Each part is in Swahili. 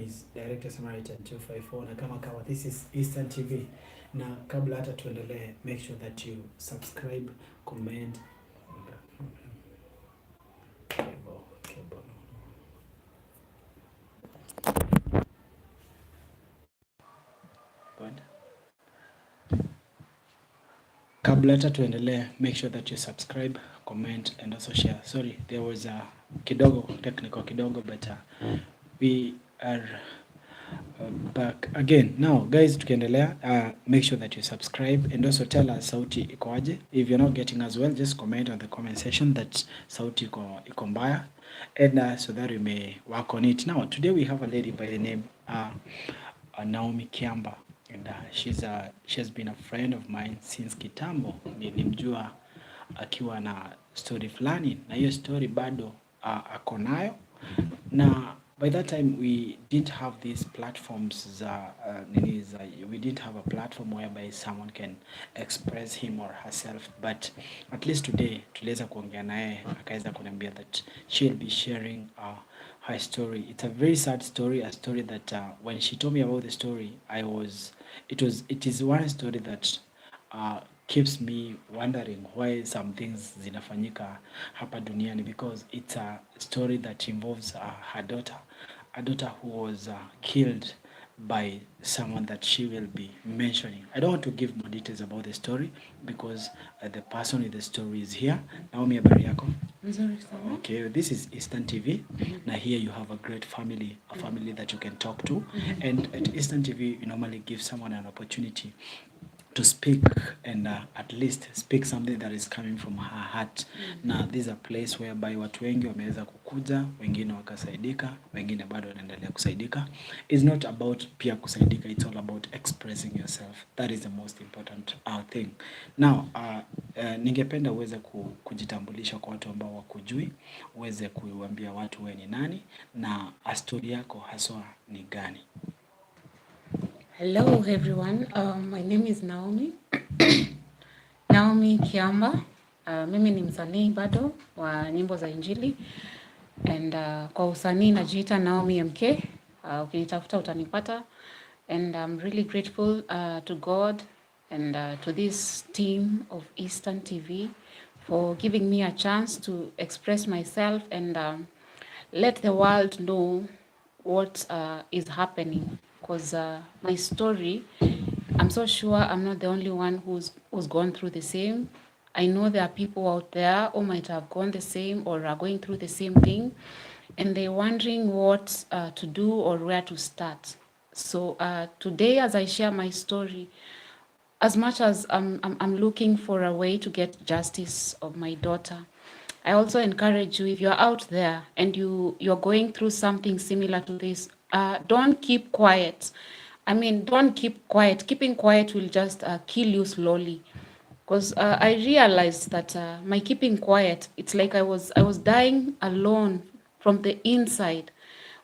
is Director Samaritan 254 na kama this is Eastern TV, na kabla hata tuendelee, make sure that you subscribe, comment. Kabla hata tuendelee, make sure that you subscribe, comment and also share. Sorry, there was a technical kidogo, but we are back again. Now guys, tukiendelea, make sure that you subscribe and also tell us sauti ikoaje. If you're not getting as well, just comment on the comment section that sauti iko mbaya, and so that we may work on it. Now today we have a lady by the name Naomi Kiamba, and she has been a friend of mine since kitambo. Nilimjua akiwa na story fulani, na hiyo story bado ako nayo, na by that time we didn't have these platforms we didn't have a platform whereby someone can express him or herself, but at least today tuliweza kuongea naye, akaweza kuniambia that she'll be sharing her story. It's a very sad story, a story that when she told me about the story, it is one story that keeps me wondering why some things zinafanyika hapa duniani, because it's a story that involves her daughter, a daughter who was killed by someone that she will be mentioning. I don't want to give more details about the story because the person in the story is here. Naomi, habari yako? Okay, this is Eastern TV. Now here you have a great family, a family that you can talk to. And at Eastern TV, you normally give someone an opportunity to speak and at least speak something that is coming from her heart. Now this is a place whereby watu wengi wameweza kukuja, wengine wakasaidika, wengine bado wanaendelea kusaidika. It's not about pia kusaidika, it's all about expressing yourself. That is the most important thing. Now ningependa uweze kujitambulisha kwa watu ambao wakujui, uweze kuambia watu wewe ni nani na story yako haswa ni gani. Hello everyone, my name is Naomi Naomi Kiamba. Mimi ni msanii bado wa nyimbo za Injili, and kwa usanii najiita Naomi MK. Ukinitafuta utanipata, and I'm really grateful to God and to this team of Eastern TV for giving me a chance to express myself and let the world know what is happening. Because my story, I'm so sure I'm not the only one who's gone through the same. I know there are people out there who might have gone the same or are going through the same thing, and they're wondering what to do or where to start. So today, as I share my story, as much as I'm looking for a way to get justice of my daughter, I also encourage you, if you're out there and you're going through something similar to this, don't keep quiet. I mean, don't keep quiet. Keeping quiet will just kill you slowly. Because I realized that my keeping quiet, it's like I was dying alone from the inside.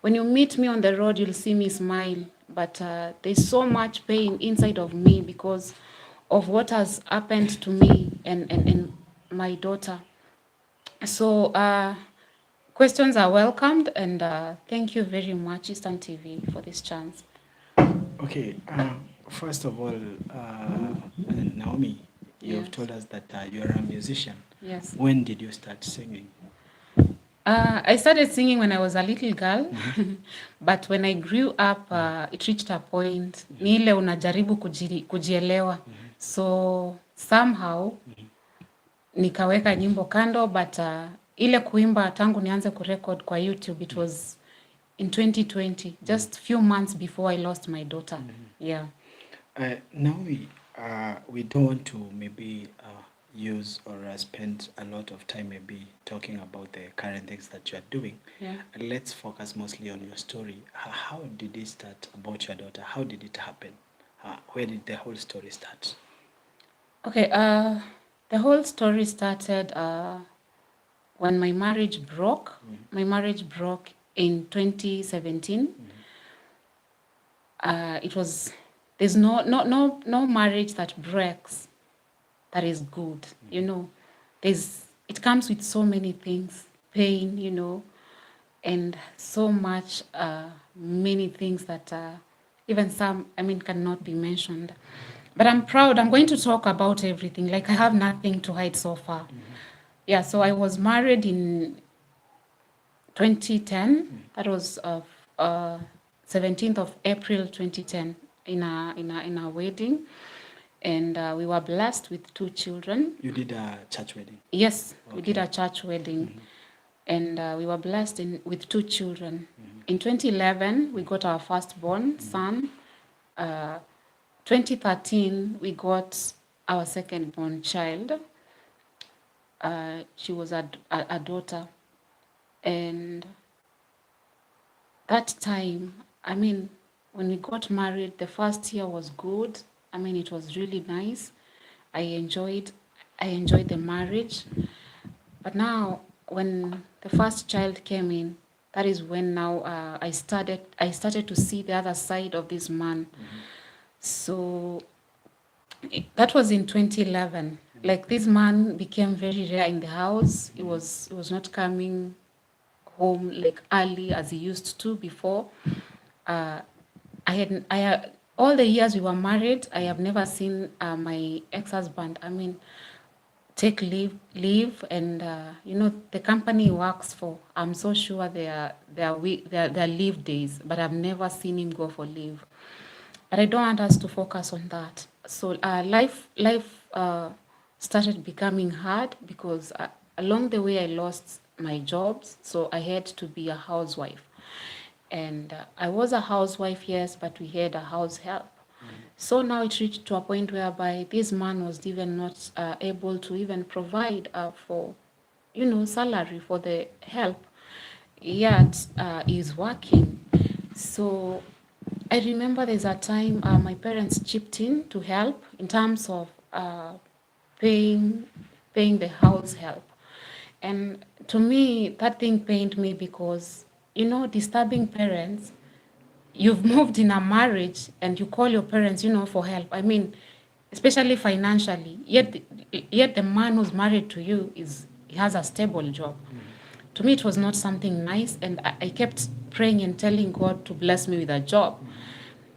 When you meet me on the road, you'll see me smile, but there's so much pain inside of me because of what has happened to me and my daughter. So questions are welcomed, and thank you very much, Eastern TV, for this chance. Okay, first of all, Naomi, you've told us that you're a musician. Yes. When did you start singing? I started singing when I was a little girl, but when I grew up, it reached a point, ni ile unajaribu kujielewa. So somehow, nikaweka nyimbo kando, but ile kuimba tangu nianze kurecord kwa YouTube, it was in 2020, just few months before I lost my daughter. Yeah. Now we don't want to maybe use or spend a lot of time maybe talking about the current things that you are doing. Yeah. Let's focus mostly on your story. How did it start about your daughter? How did it happen? Where did the whole story start? Okay, the whole story started when my marriage broke. My marriage broke in 2017. It was, there's no marriage that breaks that is good, you know. It comes with so many things, pain, you know, and so much, many things that even some, cannot be mentioned. But I'm proud. I'm going to talk about everything. Like, I have nothing to hide so far. Yeah, so I was married in 2010. That was 17th of April 2010 in a wedding, and we were blessed with 2 children. You did a church wedding? Yes, we did a church wedding, and we were blessed with 2 children. In 2011, we got our firstborn son. 2013, we got our second-born child. She was a daughter, and that time, when we got married, the first year was good. It was really nice. I enjoyed the marriage. But now, when the first child came in, that is when now I started to see the other side of this man. So that was in 2011. Like, this man became very rare in the house. He was not coming home like early as he used to before. All the years we were married, I have never seen my ex-husband, take leave, and the company he works for, I'm so sure their leave days, but I've never seen him go for leave. But I don't want us to focus on that. So life started becoming hard because along the way I lost my jobs, so I had to be a housewife. And I was a housewife, yes, but we had a house help. So now it reached to a point whereby this man was even not able to even provide for, salary for the help. Yet he's working. So I remember there's a time my parents chipped in to help in terms of paying the house help. And to me, that thing pained me because, disturbing parents, you've moved in a marriage and you call your parents, for help. Especially financially. Yet the man who's married to you he has a stable job. To me, it was not something nice, and I kept praying and telling God to bless me with a job.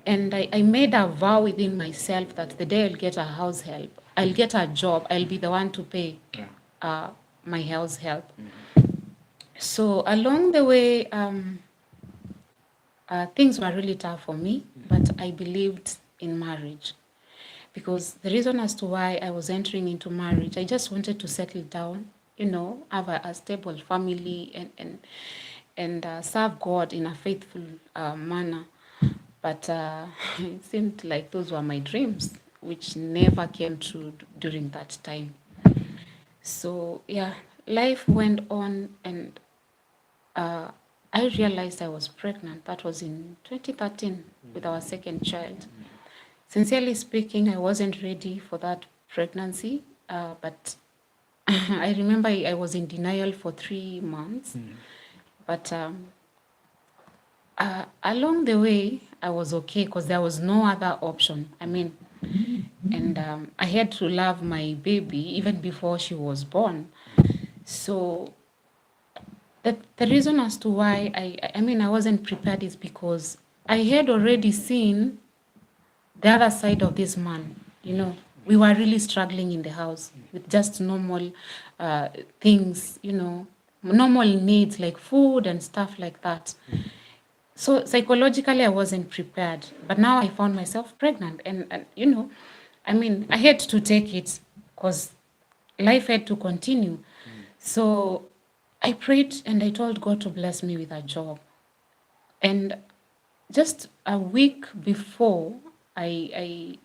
And I made a vow within myself that the day I'll get a house help, I'll get a job, I'll be the one to pay my house help. So along the way, things were really tough for me, but I believed in marriage. Because the reason as to why I was entering into marriage, I just wanted to settle down, have a stable family and serve God in a faithful manner. But it seemed like those were my dreams, which never came true during that time. So yeah, life went on, and I realized I was pregnant. That was in 2013 with our second child. Sincerely speaking, I wasn't ready for that pregnancy, but I remember I was in denial for 3 months. But along the way, I was okay because there was no other option. And I had to love my baby even before she was born. So the reason as to why I wasn't prepared is because I had already seen the other side of this man. We were really struggling in the house with just normal things, normal needs like food and stuff like that. So psychologically, I wasn't prepared. But now I found myself pregnant. And I had to take it because life had to continue. So I prayed and I told God to bless me with a job. And just a week before I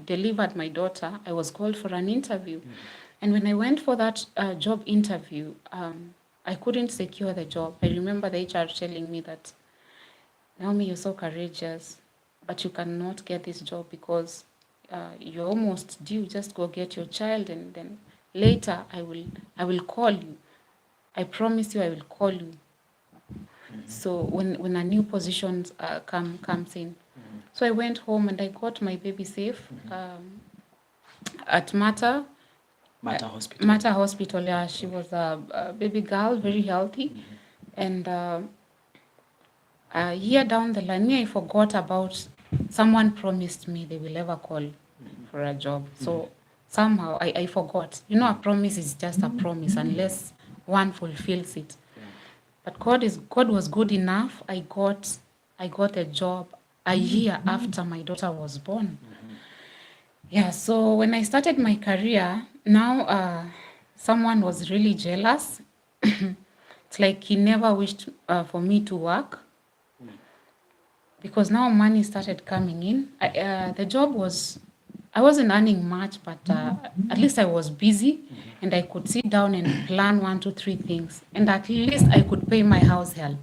delivered my daughter, I was called for an interview. And when I went for that job interview, I couldn't secure the job. I remember the HR telling me that, Naomi, you're so courageous, but you cannot get this job because you're almost due. Just go get your child, and then later I will call you. I promise you I will call you. So when a new position comes in. So I went home and I got my baby safe at Mata Hospital. Mata Hospital. Yeah, she was a baby girl, very healthy. And a year down the line, I forgot about someone promised me they will ever call for a job. So somehow I forgot. You know, a promise is just a promise unless one fulfills it. But God was good enough. I got a job a year after my daughter was born. Yeah, so when I started my career, now someone was really jealous. It's like he never wished for me to work because now money started coming in. The job was, I wasn't earning much, but at least I was busy and I could sit down and plan 1, 2, 3 things. And at least I could pay my house help.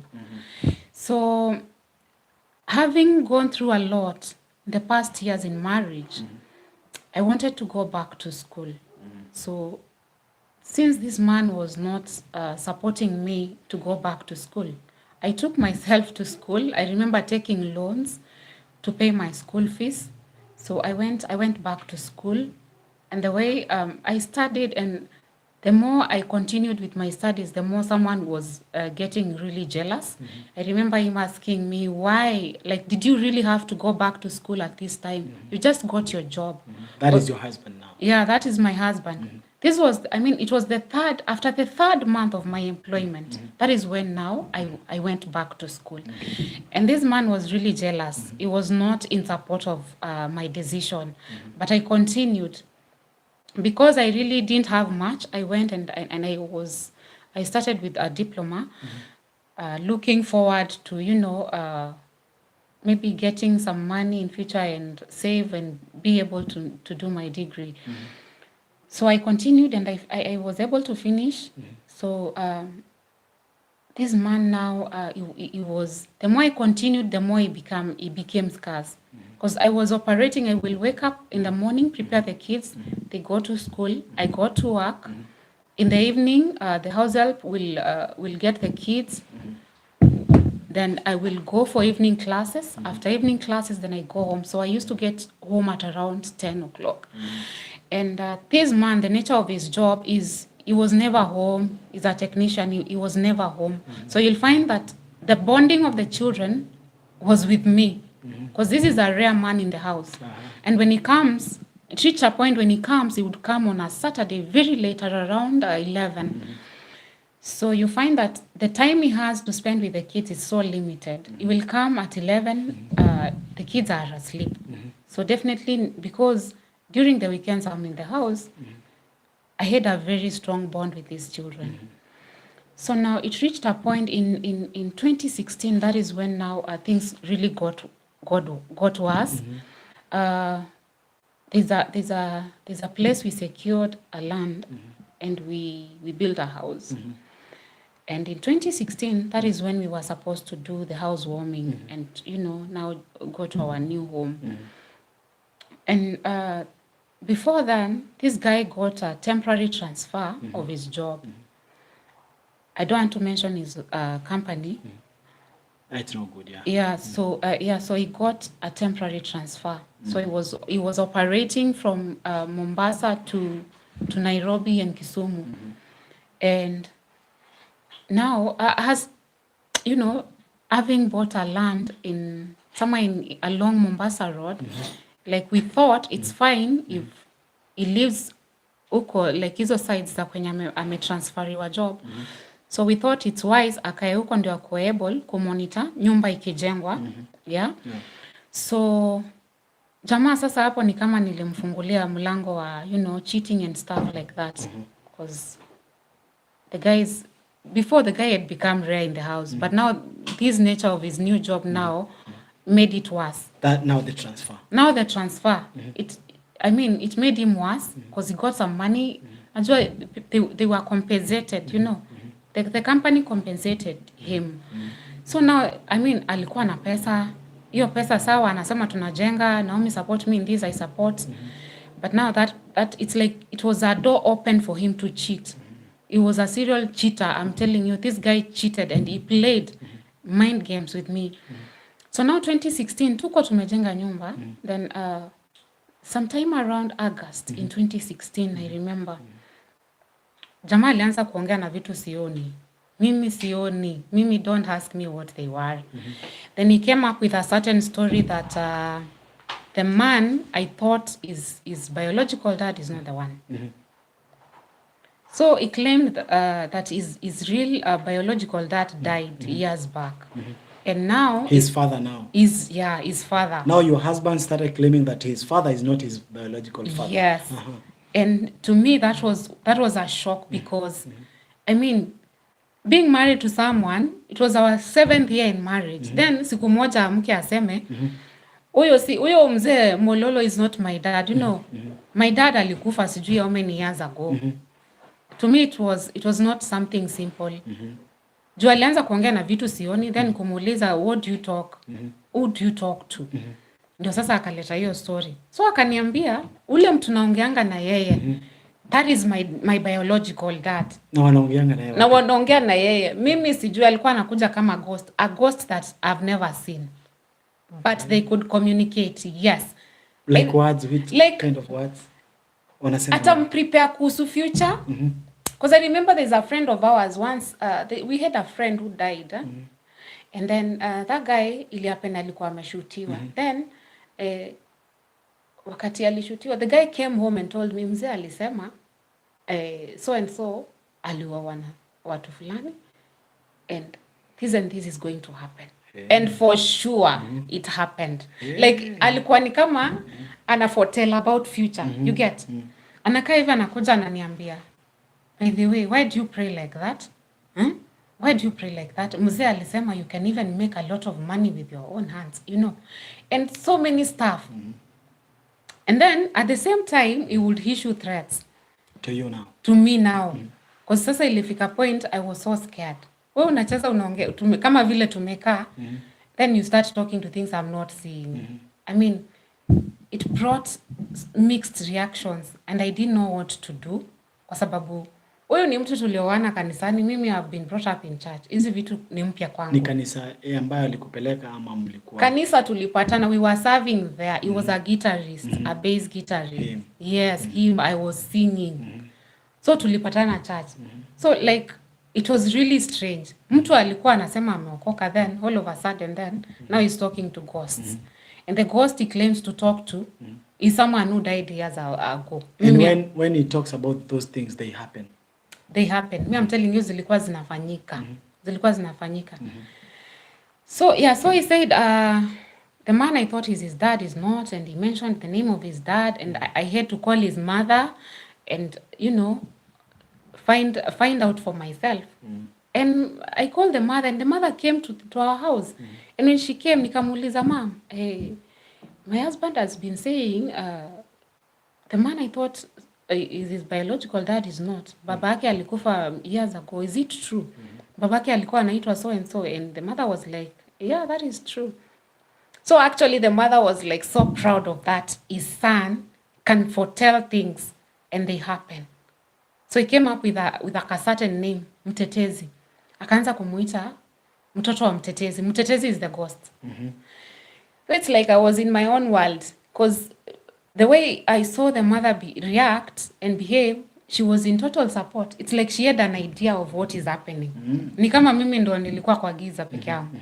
So having gone through a lot the past years in marriage, I wanted to go back to school. So since this man was not supporting me to go back to school, I took myself to school. I remember taking loans to pay my school fees. So I went back to school, and the way I studied, and the more I continued with my studies, the more someone was getting really jealous. I remember him asking me, why, like, did you really have to go back to school at this time? You just got your job. That is your husband now? Yeah, that is my husband. This was, it was after the third month of my employment. That is when now I went back to school. And this man was really jealous. He was not in support of my decision. But I continued. Because I really didn't have much, I went and I started with a diploma, looking forward to, maybe getting some money in future and save and be able to do my degree. So I continued and I was able to finish. So this man now, he was, the more I continued, the more he became scarce. Because I was operating, I will wake up in the morning, prepare the kids, they go to school, I go to work. In the evening, the house help will get the kids. Then I will go for evening classes. After evening classes, then I go home. So I used to get home at around 10 o'clock. And this man, the nature of his job is, he was never home. He's a technician, he was never home. So you'll find that the bonding of the children was with me. Because this is a rare man in the house. And when he comes, it reached a point when he comes, he would come on a Saturday very late at around 11. So you find that the time he has to spend with the kids is so limited. He will come at 11, the kids are asleep. So definitely, because during the weekends I'm in the house, I had a very strong bond with these children. So now it reached a point in 2016, that is when now things really got worse. There's a place we secured a land and we built a house. And in 2016, that is when we were supposed to do the housewarming and, now go to our new home. And before then, this guy got a temporary transfer of his job. I don't want to mention his company. It's no good, yeah. Yeah, so he got a temporary transfer. So he was operating from Mumbasa to Nairobi and Kisumu. And now, having bought a land somewhere along Mumbasa Road, like we thought it's fine if he lives huko, like hizo sides za kwenye ametransferiwa job. So we thought it's wise akae huko ndio ako able kumonitor nyumba ikijengwa. Yeah. So jamaa sasa hapo ni kama nilimfungulia mlango wa cheating and stuff like that, because before the guy had become rare in the house, but now this nature of his new job now made it worse. Now the transfer. It made him worse because he got some money. They were compensated, The company compensated him. So now, alikuwa na pesa. Hiyo pesa sawa, anasema tunajenga, Naomi support me in this, I support. But now that it's like it was a door open for him to cheat. He was a serial cheater. I'm telling you, this guy cheated and he played mind games with me. So now 2016, tuko tumejenga nyumba. Then sometime around August in 2016, I remember, jamaa alianza kuongea na vitu sioni. Mimi sioni. Mimi don't ask me what they were. Then he came up with a certain story that the man I thought is biological dad is not the one. So he claimed that his real biological dad died years back. And now His father now. His father. Now your husband started claiming that his father is not his biological father. Yes. And to me that was a shock because I mean being married to someone, it was our 7th year in marriage. Then siku moja mke aseme huyo mzee Mololo is not my dad. You know, my dad alikufa sijui how many years ago. To me it was not something simple. Juu alianza kuongea na vitu sioni, then kumuuliza what do you talk? Who do you talk to? Ndio sasa akaleta hiyo story. So akaniambia ule mtu naongeanga na yeye. That is my biological dad. Na wanaongeanga na yeye. Na wanaongea na yeye. Mimi sijui alikuwa anakuja kama ghost. A ghost that I've never seen. But they could communicate, yes. Like words, which kind of words? Wanasema. Atamprepare kuhusu future. Because I remember there's a friend of ours once, we had a friend who died. And then that guy iliapenda alikuwa ameshutiwa. Then wakati alishutiwa, the guy came home and told me, mzee alisema, so and so aliuawa na watu fulani. And this is going to happen. And for sure it happened. Like alikuwa ni kama anaforetell about future. You get? Anakaa hivi anakuja ananiambia, by the way, why do you pray like that? Why do you pray like that? Mzee alisema you can even make a lot of money with your own hands, you know. And so many stuff. And then at the same time he would issue threats. To you now. To me now. Because sasa ilifika point I was so scared. Wewe unacheza unaongea kama vile tumekaa. Then you start talking to things I'm not seeing. I mean, it brought mixed reactions and I didn't know what to do. Kwa sababu huyu ni mtu tulioana kanisani, mimi have been brought up in church. Hizi vitu ni mpya kwangu. Ni kanisa ambayo alikupeleka ama mlikuwa? Kanisa tulipatana, we were serving there. He was a guitarist, a bass guitarist. Yes, I was singing. So tulipatana church. So like it was really strange. Mtu alikuwa anasema ameokoka, then all of a sudden then now he's talking to ghosts. And the ghost he claims to talk to is someone who died years ago. And when he talks about those things, they happen. They happen. Me, I'm telling you, zilikuwa zinafanyika. Zilikuwa zinafanyika. So yeah, so he said the man I thought is his dad is not, and he mentioned the name of his dad, and I had to call his mother and, you know, find out for myself. And I called the mother, and the mother came to our house. And when she came, nikamuuliza, mom, hey, my husband has been saying the man I thought is his biological dad is not. Babake alikufa years ago. Is it true? Babake alikuwa anaitwa so and so. And the mother was like, yeah, that is true. So actually the mother was like so proud of that. His son can foretell things and they happen. So he came up with a certain name, Mtetezi. Akaanza kumuita mtoto wa Mtetezi. Mtetezi is the ghost. So it's like I was in my own world. Because the way I saw the mother react and behave, she was in total support. It's like she had an idea of what is happening. Ni kama mimi ndo nilikuwa kwa giza peke yangu.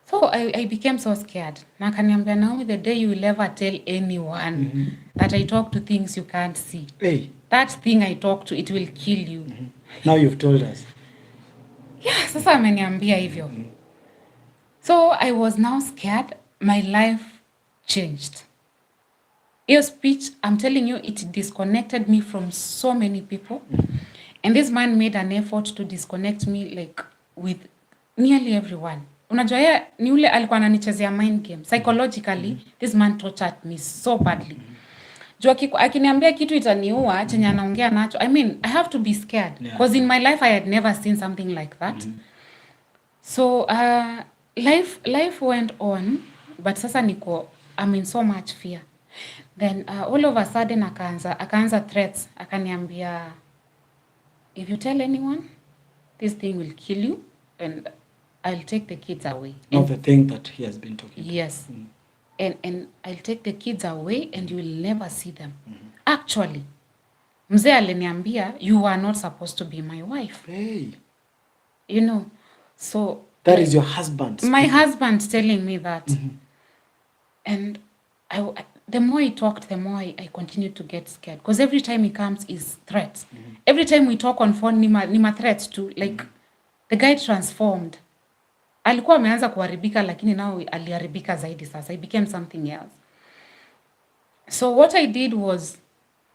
So I became so scared. Na akaniambia, Naomi, the day you will ever tell anyone that I talk to things you can't see. Hey. That thing I talk to, it will kill you. Now you've told us. Yeah, sasa ameniambia hivyo. So I was now scared. My life changed. Your speech, I'm telling you, it disconnected me from so many people. And this man made an effort to disconnect me like with nearly everyone. Unajua yeye ni ule alikuwa ananichezea mind game. Psychologically, this man tortured me so badly. Jua akiniambia kitu itaniua, chenye anaongea nacho. I mean, I have to be scared. Because in my life, I had never seen something like that. So, life went on. But sasa I'm in so much fear. Then, all of a sudden, akaanza threats. Akaniambia, if you tell anyone, this thing will kill you. And I'll take the kids away. Not the thing that he has been talking about. Yes. And I'll take the kids away and you will never see them. Actually, Mzee aliniambia you are not supposed to be my wife. Hey. You know, so that is your husband my husband telling me that. And the more he talked, the more I continued to get scared. Because every time he comes is threats. Every time we talk on phone, ni threats too. Like, the guy transformed. Alikuwa ameanza kuharibika, lakini now aliharibika zaidi sasa. He became something else. So what I did was,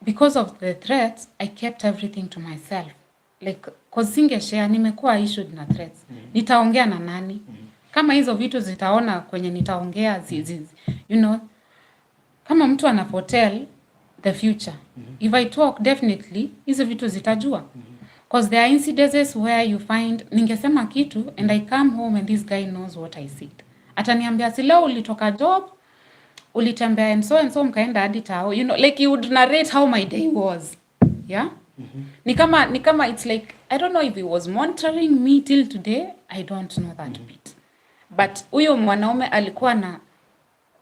because of the threats, I kept everything to myself. Like, cause singeshare, nimekuwa issued na threats. Nitaongea na nani? Kama hizo vitu zitaona kwenye nitaongea, you know, kama mtu anaforetell the future. If I talk, definitely, hizo vitu zitajua. Because there are incidences where you find, ningesema kitu, and I come home and this guy knows what I said. Ataniambia, si leo ulitoka job, ulitembea and so mkaenda hadi tao. You know, like, he would narrate how my day was. Yeah? Ni kama it's like, I don't know if he was monitoring me till today. I don't know that bit. But huyo mwanaume alikuwa na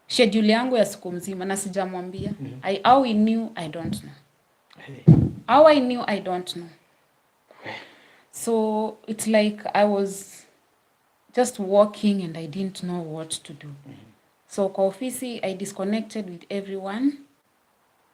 schedule yangu ya siku mzima na sijamwambia. How he knew, I don't know. How I knew, I don't know. So it's like I was just walking and I didn't know what to do. So kwa ofisi, I disconnected with everyone.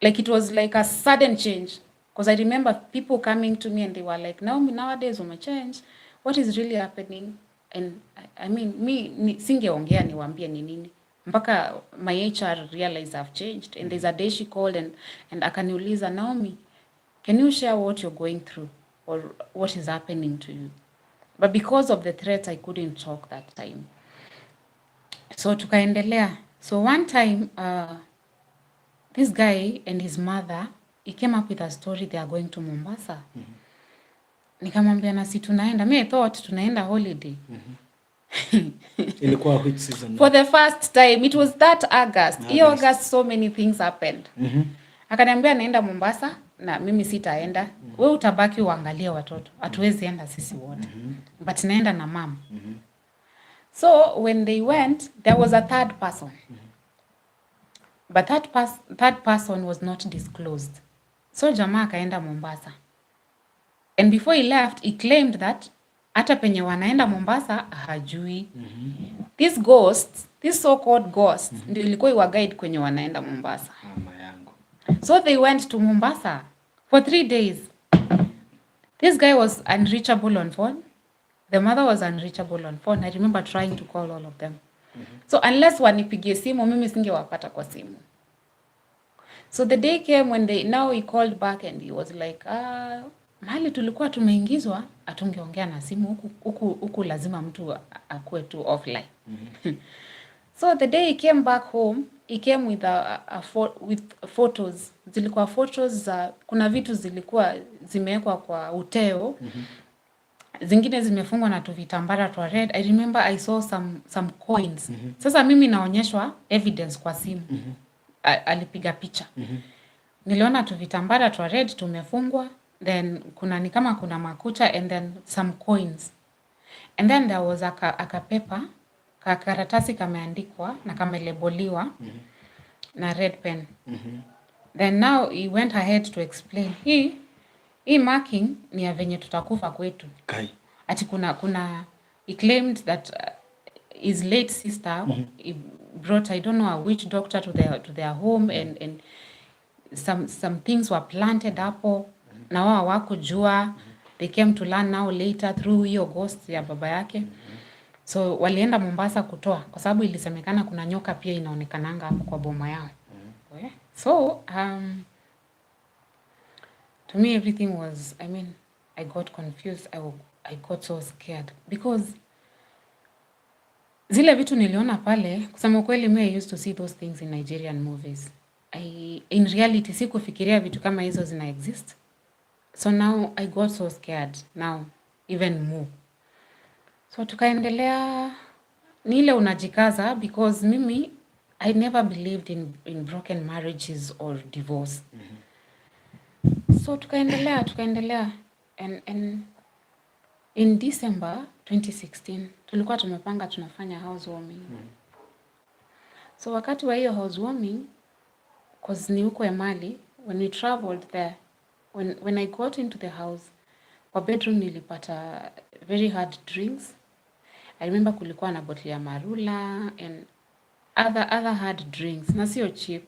Like, it was like a sudden change. Because I remember people coming to me and they were like, nowadays umechange. What is really happening? And I mean, singeongea niwaambie ni nini. Mpaka my HR realized I've changed. And there's a day she called and akaniuliza, Naomi, can you share what you're going through? Or what is happening to you? But because of the threats, I couldn't talk that time. So tukaendelea. So one time, this guy and his mother, he came up with a story they are going to Mumbasa. Nikamwambia na si tunaenda. I thought tunaenda holiday. Ilikuwa which season? For the first time, it was that August. August, so many things happened. Akaniambia naenda Mumbasa na mimi sitaenda. Wewe utabaki uangalie watoto. Hatuwezi enda sisi wote. But naenda na mom. So when they went, there was a third person. But that third person was not disclosed. So jamaa akaenda Mumbasa. And before he left, he claimed that hata penye wanaenda Mombasa hajui. These ghosts, these so-called ghosts, ndio ilikuwa iwa guide kwenye wanaenda Mombasa. So they went to Mombasa for 3 days. This guy was unreachable on phone. The mother was unreachable on phone. I remember trying to call all of them. So unless wanipigie simu, mimi singewapata kwa simu. So the day came when he called back and he was like, mahali tulikuwa tumeingizwa, atungeongea na simu, huku lazima mtu akue tu offline. So the day he came back home, he came with with photos. Zilikuwa photos za, kuna vitu zilikuwa zimewekwa kwa uteo. Zingine zimefungwa na tuvitambara twa red. I remember I saw some coins. Sasa mimi naonyeshwa evidence kwa simu. Alipiga picha. Niliona tuvitambara twa red tumefungwa. Then kuna kama kuna makucha and then some coins. And then there was a paper, karatasi kameandikwa na kameleboliwa na red pen. Then now he went ahead to explain. Hii marking ni ya venye tutakufa kwetu. Ati kuna he claimed that his late sister he brought, I don't know a witch doctor to their home and some things were planted hapo na wao hawakujua. They came to learn now later through hiyo ghost ya baba yake. So walienda Mombasa kutoa kwa sababu ilisemekana kuna nyoka pia inaonekananga hapo kwa boma yao. So to me everything was, I mean, I got confused. I got so scared because zile vitu niliona pale, kusema kweli I used to see those things in Nigerian movies. In reality sikufikiria vitu kama hizo zina exist. So now I got so scared now even more. So tukaendelea, ni ile unajikaza because mimi I never believed in broken marriages or divorce. So tukaendelea and in December 2016 tulikuwa tumepanga tunafanya housewarming. So wakati wa hiyo housewarming, cause ni huko Emali, when we traveled there, when I got into the house, kwa bedroom nilipata very hard drinks. I remember kulikuwa na bottle ya Marula and other hard drinks. Na sio cheap.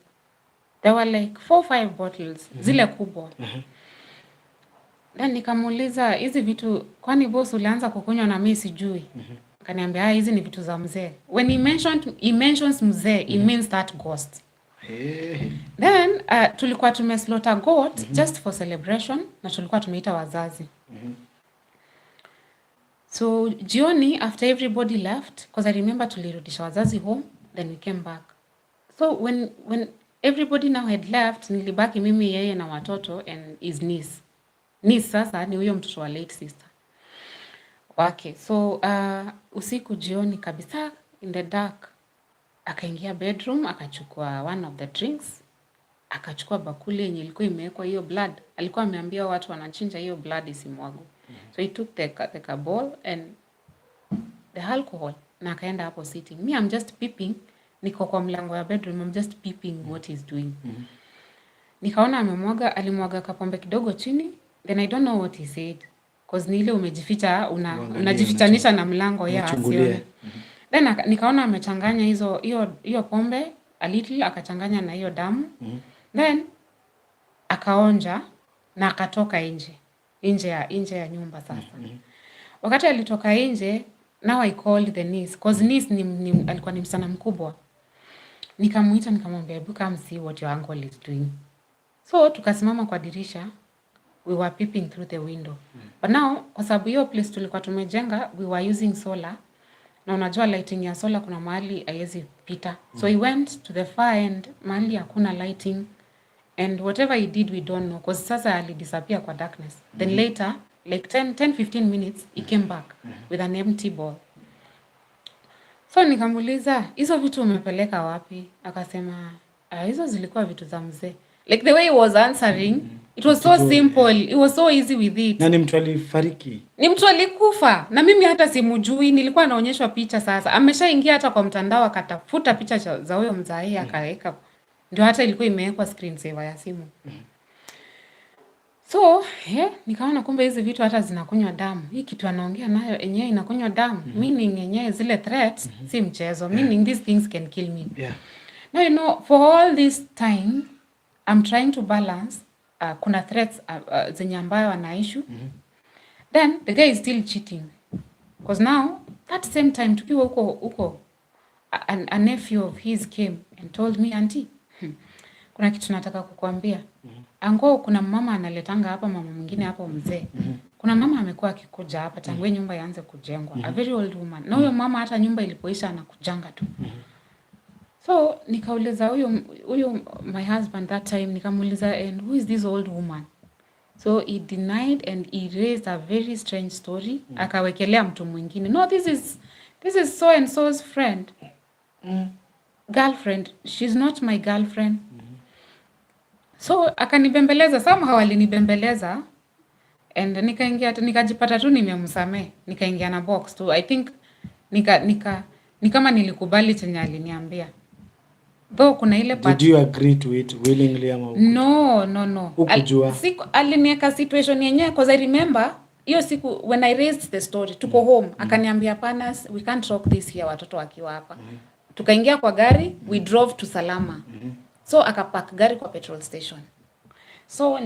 There were like 4-5 bottles. Zile kubwa. Then nikamuuliza hizi vitu kwani boss ulianza kukunywa na mimi sijui. Akaniambia hizi ni vitu za mzee. When he mentions mzee, it means that ghost. Then tulikuwa tumeslaughter goat just for celebration na tulikuwa tumeita wazazi. So jioni after everybody left, because I remember tulirudisha wazazi home, then we came back. So when everybody now had left, nilibaki mimi yeye na watoto and his niece. Niece sasa ni huyo mtoto wa late sister wake. So usiku jioni kabisa in the dark, akaingia bedroom, akachukua one of the drinks, akachukua bakuli yenye ilikuwa imewekwa hiyo blood. Alikuwa ameambia watu wanachinja hiyo blood isimwagwe. So he took the bowl and the alcohol na akaenda hapo sitting. Me, I'm just peeping. Niko kwa mlango ya bedroom, I'm just peeping what he's doing. Nikaona alimwaga kapombe kidogo chini. Then I don't know what he said. Cause ni ile umejificha, unajifichanisha na mlango ya asione. Then nikaona amechanganya hiyo pombe a little, akachanganya na hiyo damu. Then akaonja na akatoka nje ya nyumba sasa. Wakati alitoka nje, now I called the niece. Cause niece alikuwa ni msana mkubwa. Nikamuita nikamwambia, "Hebu come see what your uncle is doing." So tukasimama kwa dirisha. We were peeping through the window. But now, kwa sababu hiyo place tulikuwa tumejenga, we were using solar. Na unajua lighting ya solar kuna mahali haiwezi pita. So he went to the far end, mahali hakuna lighting. And whatever he did, we don't know. Because sasa alidisappear kwa darkness. Then later, like 10-15 minutes, he came back with an empty ball. So nikamuuliza, hizo vitu umepeleka wapi? Akasema, hizo zilikuwa vitu za mzee. Like the way he was answering, it was so simple. It was so easy with it. Na ni mtu alifariki. Ni mtu alikufa. Na mimi hata simujui, nilikuwa naonyeshwa picha sasa. Ameshaingia hata kwa mtandao akatafuta picha za huyo mzae akaweka. Ndio hata ilikuwa imewekwa screen saver ya simu. So, nikaona kumbe hizi vitu hata zinakunywa damu. Hii kitu anaongea nayo yenyewe inakunywa damu. Meaning yenyewe zile threats si mchezo. Meaning these things can kill me. Now you know, for all this time I'm trying to balance kuna threats zenye ambayo anaishu. Then the guy is still cheating. Because now that same time tukiwa huko a nephew of his came and told me, "Auntie, kuna kitu nataka kukuambia." Ango kuna mama analetanga hapa, mama mwingine hapo mzee. Kuna mama amekuwa akikuja hapa tangu nyumba ianze kujengwa. A very old woman. Na huyo mama hata nyumba ilipoisha anakujanga tu. So nikauliza huyo my husband that time, nikamuuliza, "And who is this old woman?" So he denied and he raised a very strange story. Akawekelea mtu mwingine. "No, this is so and so's friend." Girlfriend. She's not my girlfriend. So akanibembeleza, somehow alinibembeleza and nikajipata tu nimemsamea, nikaingia na box tu. I think ni kama nilikubali chenye aliniambia. Though kuna ile part. Did you agree to it willingly ama? No. Ukujua? Aliniweka situation yenyewe because I remember hiyo siku when I raised the story tuko home, akaniambia, "Pana, we can't talk this here watoto wakiwa hapa." Tukaingia kwa gari, we drove to Salama. So akapark gari kwa petrol station. So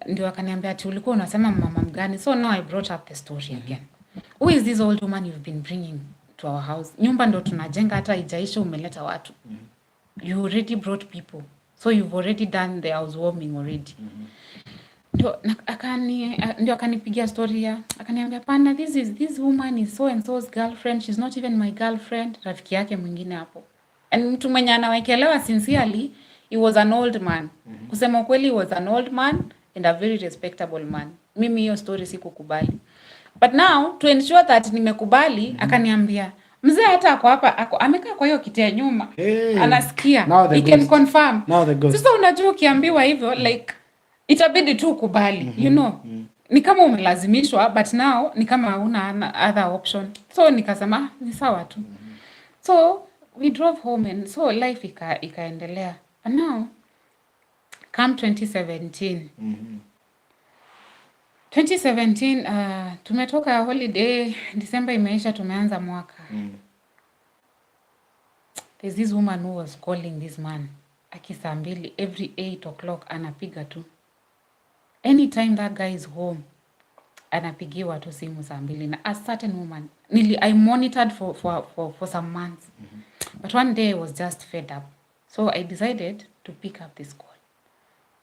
ndio akaniambia, "Ati ulikuwa unasema mama mgani?" So now I brought up the story again. "Who is this old woman you've been bringing to our house? Nyumba ndo tunajenga hata haijaisha umeleta watu. You already brought people. So you've already done the housewarming already." Ndio akanipigia story ya, akaniambia, "Pana, this woman is so and so's girlfriend. She's not even my girlfriend." Rafiki yake mwingine hapo. And mtu mwenye anawekelewa sincerely, he was an old man. Kusema kweli, he was an old man and a very respectable man. Mimi hiyo story sikukubali. But now to ensure that nimekubali, akaniambia, "Mzee hata ako hapa, amekaa kwa hiyo kiti ya nyuma." Anasikia. He can confirm. Sasa unajua ukiambiwa hivyo like itabidi tu kubali, you know. Ni kama umelazimishwa, but now ni kama hauna other option. So nikasema ni sawa tu. So we drove home and so life ikaendelea. And now come 2017. 2017 tumetoka holiday, December imeisha, tumeanza mwaka. There's this woman who was calling this man saa 2 every 8 o'clock anapiga tu. Anytime that guy is home anapigiwa tu simu saa 2 na a certain woman. I monitored for some months. But one day I was just fed up. So I decided to pick up this call.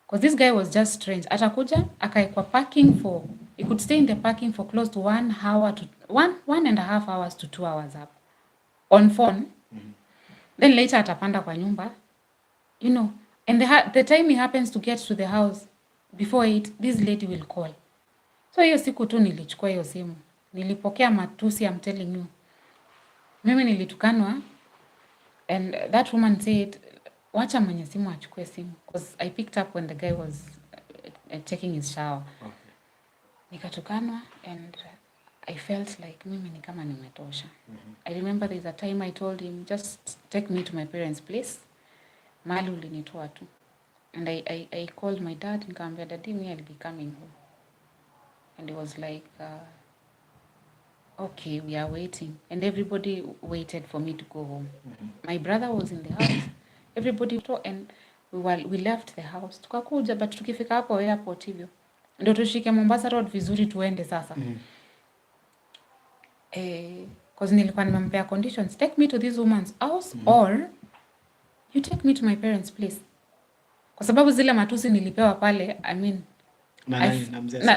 Because this guy was just strange. Atakuja, akaekwa parking for, he could stay in the parking for close to 1 hour to 1.5 hours to 2 hours up. On phone. Then later atapanda kwa nyumba. You know, and the time he happens to get to the house, before 8, this lady will call. So hiyo siku tu nilichukua hiyo simu. Nilipokea matusi, I'm telling you. Mimi nilitukanwa. And that woman said, wacha mwenye simu achukue simu. Because I picked up when the guy was taking his shower. Okay. Nikatukanwa and I felt like mimi ni kama nimetosha. I remember there's a time I told him, just take me to my parents' place. Mali ulinitoa tu. And I called my dad, nikamwambia daddy, I'll be coming home. And he was like, okay, we are waiting. And everybody waited for me to go home. My brother was in the house. Everybody talked and we left the house. Tukakuja, but tukifika hapo airport hivyo. Ndio tushike Mumbasa Road vizuri tuende sasa. Because nilikuwa nimempea conditions, take me to this woman's house or you take me to my parents' place. Kwa sababu zile matusi nilipewa pale, I mean,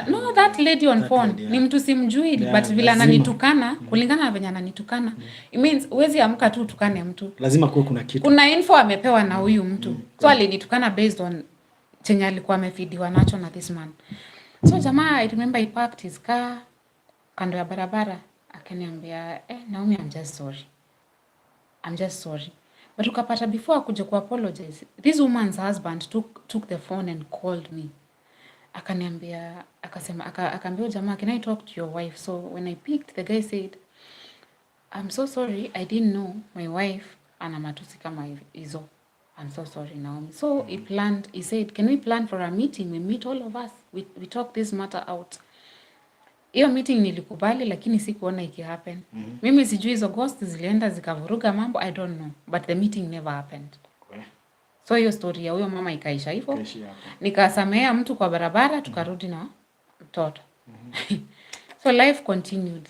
no, that lady on phone lady, yeah. Ni mtu simjui, yeah, but vile ananitukana, kulingana na venye ananitukana, it means huwezi amka tu utukane mtu. Lazima kuwe kuna kitu. Kuna info amepewa na huyu mtu. So alinitukana based on chenye alikuwa amefidiwa nacho na this man. So jamaa, I remember he parked his car kando ya barabara. Akaniambia, Naomi, I'm just sorry. But ukapata before kuja ku apologize, this woman's husband took the phone and called me. Akaniambia, akaambia jamaa, can I talk to your wife? So when I picked, the guy said, I'm so sorry, I didn't know my wife ana matusi kama hizo. I'm so sorry, Naomi. So he said, can we plan for a meeting? We meet all of us. We talk this matter out. Hiyo meeting nilikubali, lakini sikuona happen. Mimi sijui hizo ghosts zilienda zikavuruga mambo, I don't know. But the meeting never happened. Okay. So hiyo story ya huyo mama ikaisha hivyo. Nikasamea mtu kwa barabara, tukarudi na mtoto. So life continued.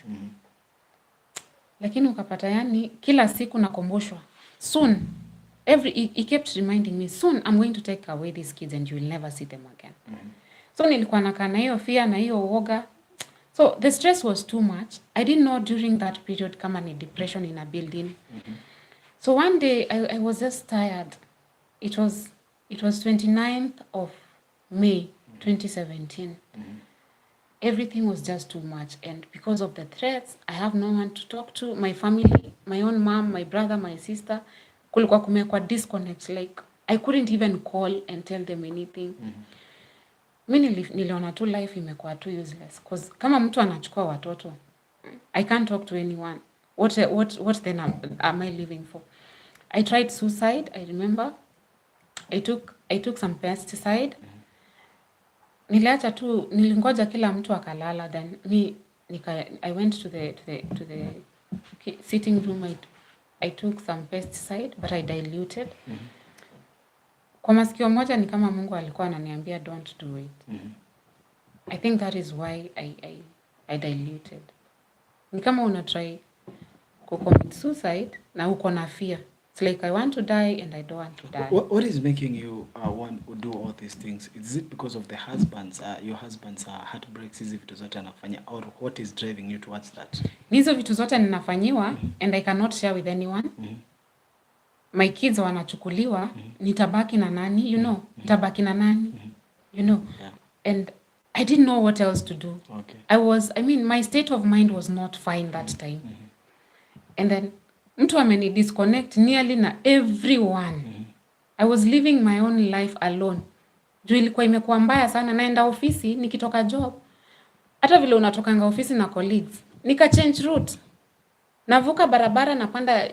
Lakini ukapata yani, kila siku nakumbushwa. Soon, he kept reminding me, soon I'm going to take away these kids and you will never see them again. So nilikuwa nakaa na hiyo fear na hiyo uoga. So the stress was too much. I didn't know during that period kama ni depression in a building. So one day I was just tired. It was 29th of May 2017. Everything was just too much, and because of the threats, I have no one to talk to. My family, my own mom, my brother, my sister, kulikuwa kumekuwa disconnect. Like I couldn't even call and tell them anything. Mimi niliona tu life imekuwa too useless, because kama mtu anachukua watoto, I can't talk to anyone. What then am I living for? I tried suicide. I remember I took some pesticide. Niliacha tu, nilingoja kila mtu akalala, then I went to the sitting room. I took some pesticide, but I diluted. Kwa masikio moja ni kama Mungu alikuwa ananiambia don't do it. I think that is why I diluted. Ni kama una try ku commit suicide na uko na fear. It's like I want to die and I don't want to die. What is making you want to do all these things? Is it because of the husbands, your husband's heartbreaks, hizi vitu zote anafanya, or what is driving you towards that? Nizo vitu zote ninafanyiwa and I cannot share with anyone. My kids wanachukuliwa, nitabaki na nani, you know, nitabaki na nani, you know. Yeah. And I didn't know what else to do. Okay. My state of mind was not fine that time. And then mtu ameni disconnect nearly na everyone. I was living my own life alone. Juu ilikuwa imekuwa mbaya sana, naenda ofisi nikitoka job. Hata vile unatokanga ofisi na colleagues, nika change route. Navuka barabara napanda,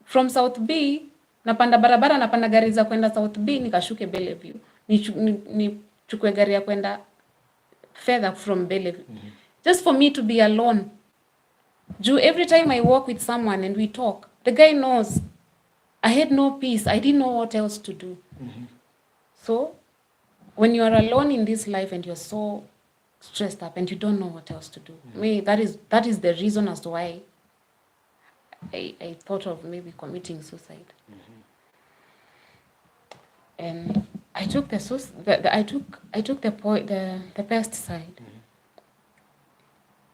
from South B, napanda barabara, napanda gari za kwenda South B, nikashuke Bellevue. Nichukue gari ya kwenda fedha from Bellevue. Just for me to be alone. Every time I walk with someone and we talk, the guy knows I had no peace. I didn't know what else to do. So when you are alone in this life and you're so stressed up and you don't know what else to do, that is the reason as to why I thought of maybe committing suicide. And I took the pesticide.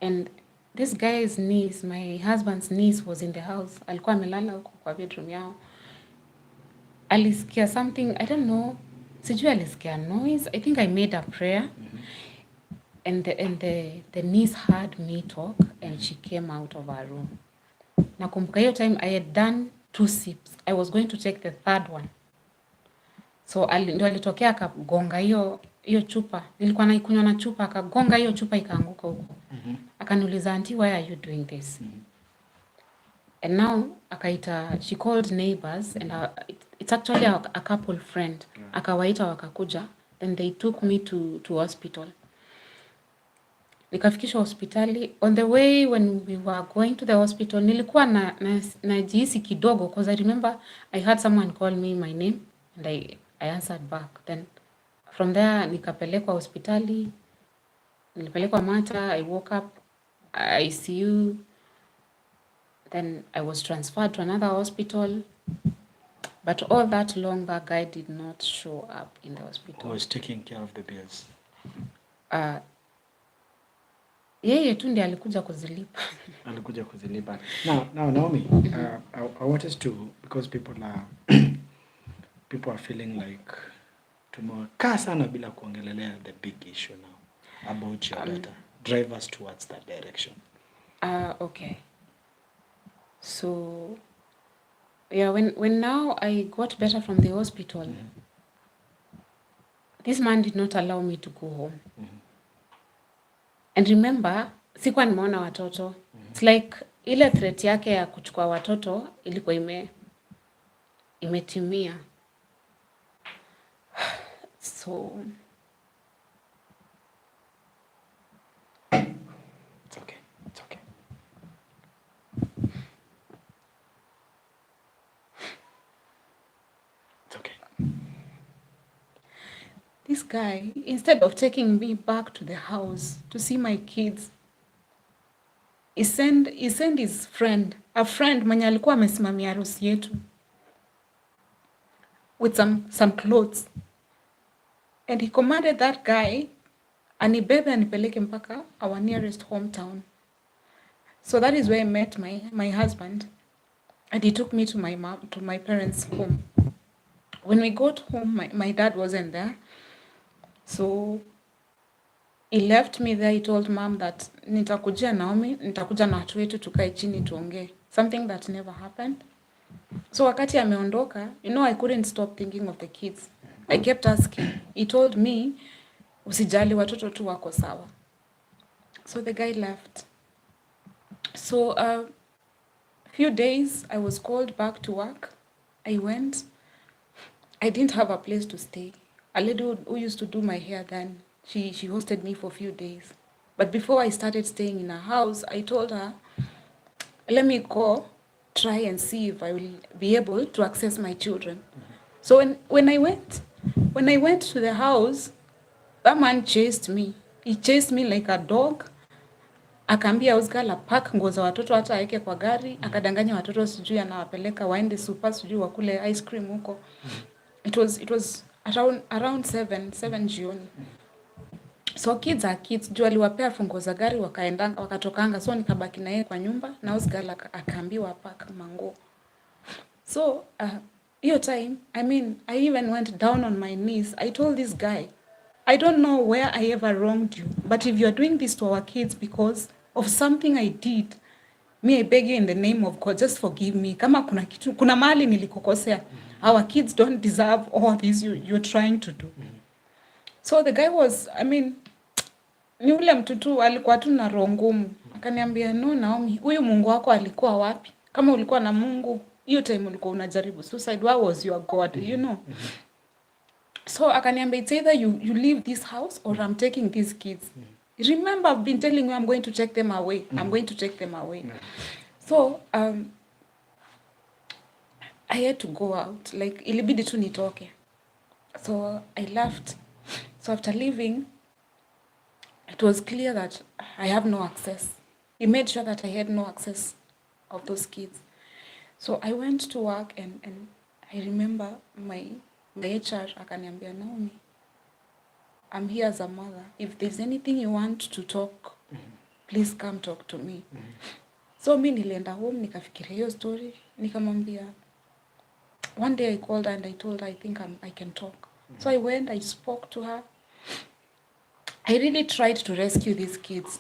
And this guy's niece, my husband's niece, was in the house. Alikuwa amelala huko kwa bedroom yao. Alisikia something, I don't know. Sijui alisikia noise. I think I made a prayer. And the niece heard me talk and she came out of her room. Nakumbuka hiyo time I had done 2 sips. I was going to take the third one. So ndio alitokea akagonga hiyo chupa. Nilikuwa naikunywa na chupa, akagonga hiyo chupa ikaanguka huko. Akaniuliza, auntie, why are you doing this? And now she called neighbors and it's actually a couple friend. Akawaita wakakuja, then they took me to hospital. Nikafikishwa hospitali. On the way when we were going to the hospital, nilikuwa najihisi kidogo because I remember I had someone call me my name and I answered back. Then from there nikapelekwa hospitali. Nilipelekwa Mata, I woke up ICU. Then I was transferred to another hospital. But all that long, that guy did not show up in the hospital. Who was taking care of the bills? Yeye tu ndiye alikuja kuzilipa. Now Naomi, I want us to, because people are feeling like tumekaa sana bila kuongelelea the big issue now about your daughter. Drive us towards that direction. Okay. So, yeah, when now I got better from the hospital, this man did not allow me to go home. And remember, sikuwa nimeona watoto. It's like ile threat yake ya kuchukua watoto ilikuwa imetimia. So it's okay. This guy, instead of taking me back to the house to see my kids, he sent his friend, a friend mwenye alikuwa amesimamia harusi yetu, with some clothes. And he commanded that guy anibebe anipeleke mpaka our nearest hometown. So that is where I met my husband, and he took me to my parents' home. When we got home, my dad wasn't there. So he left me there. He told mom that nitakuja Naomi, nitakuja na watu wetu tukae chini tuongee. Something that never happened. So wakati ameondoka, I couldn't stop thinking of the kids. I kept asking. He told me, usijali watoto tu wako sawa. So the guy left. So a few days I was called back to work. I went. I didn't have a place to stay. A lady who used to do my hair then, she hosted me for a few days. But before I started staying in her house, I told her, let me go try and see if I will be able to access my children. So when I went to the house, that man chased me. He chased me like a dog. Akaambia house girl pack nguo za watoto hata aeke kwa gari, akadanganya watoto sijui anawapeleka waende super sijui wakule ice cream huko. It was around 7 jioni. So kids are kids. Juu aliwapea funguo za gari wakatokanga. So nikabaki na yeye kwa nyumba na house girl akaambiwa pack manguo. So hiyo time, I even went down on my knees. I told this guy, I don't know where I ever wronged you, but if you're doing this to our kids because of something I did, me I beg you in the name of God, just forgive me. Kama kuna mahali nilikukosea. Our kids don't deserve all this you're trying to do. So the guy was, ni ule mtu tu alikuwa tu na roho ngumu. Akaniambia, no Naomi, huyu Mungu wako alikuwa wapi? Kama ulikuwa na Mungu, hiyo time ulikuwa unajaribu suicide, where was your God, So akaniambia, it's either you leave this house or I'm taking these kids. Remember, I've been telling you I'm going to take them away. I'm going to take them away. So I had to go out. Like, ilibidi tu nitoke. So I left. So after leaving, it was clear that I have no access. He made sure that I had no access of those kids. So I went to work and I remember my HR akaniambia, Naomi, I'm here as a mother. If there's anything you want to talk, please come talk to me. So mi nilienda home, nikafikiria hiyo story, nikamwambia. One day I called her and I told her I think I can talk. So I went, I spoke to her. I really tried to rescue these kids.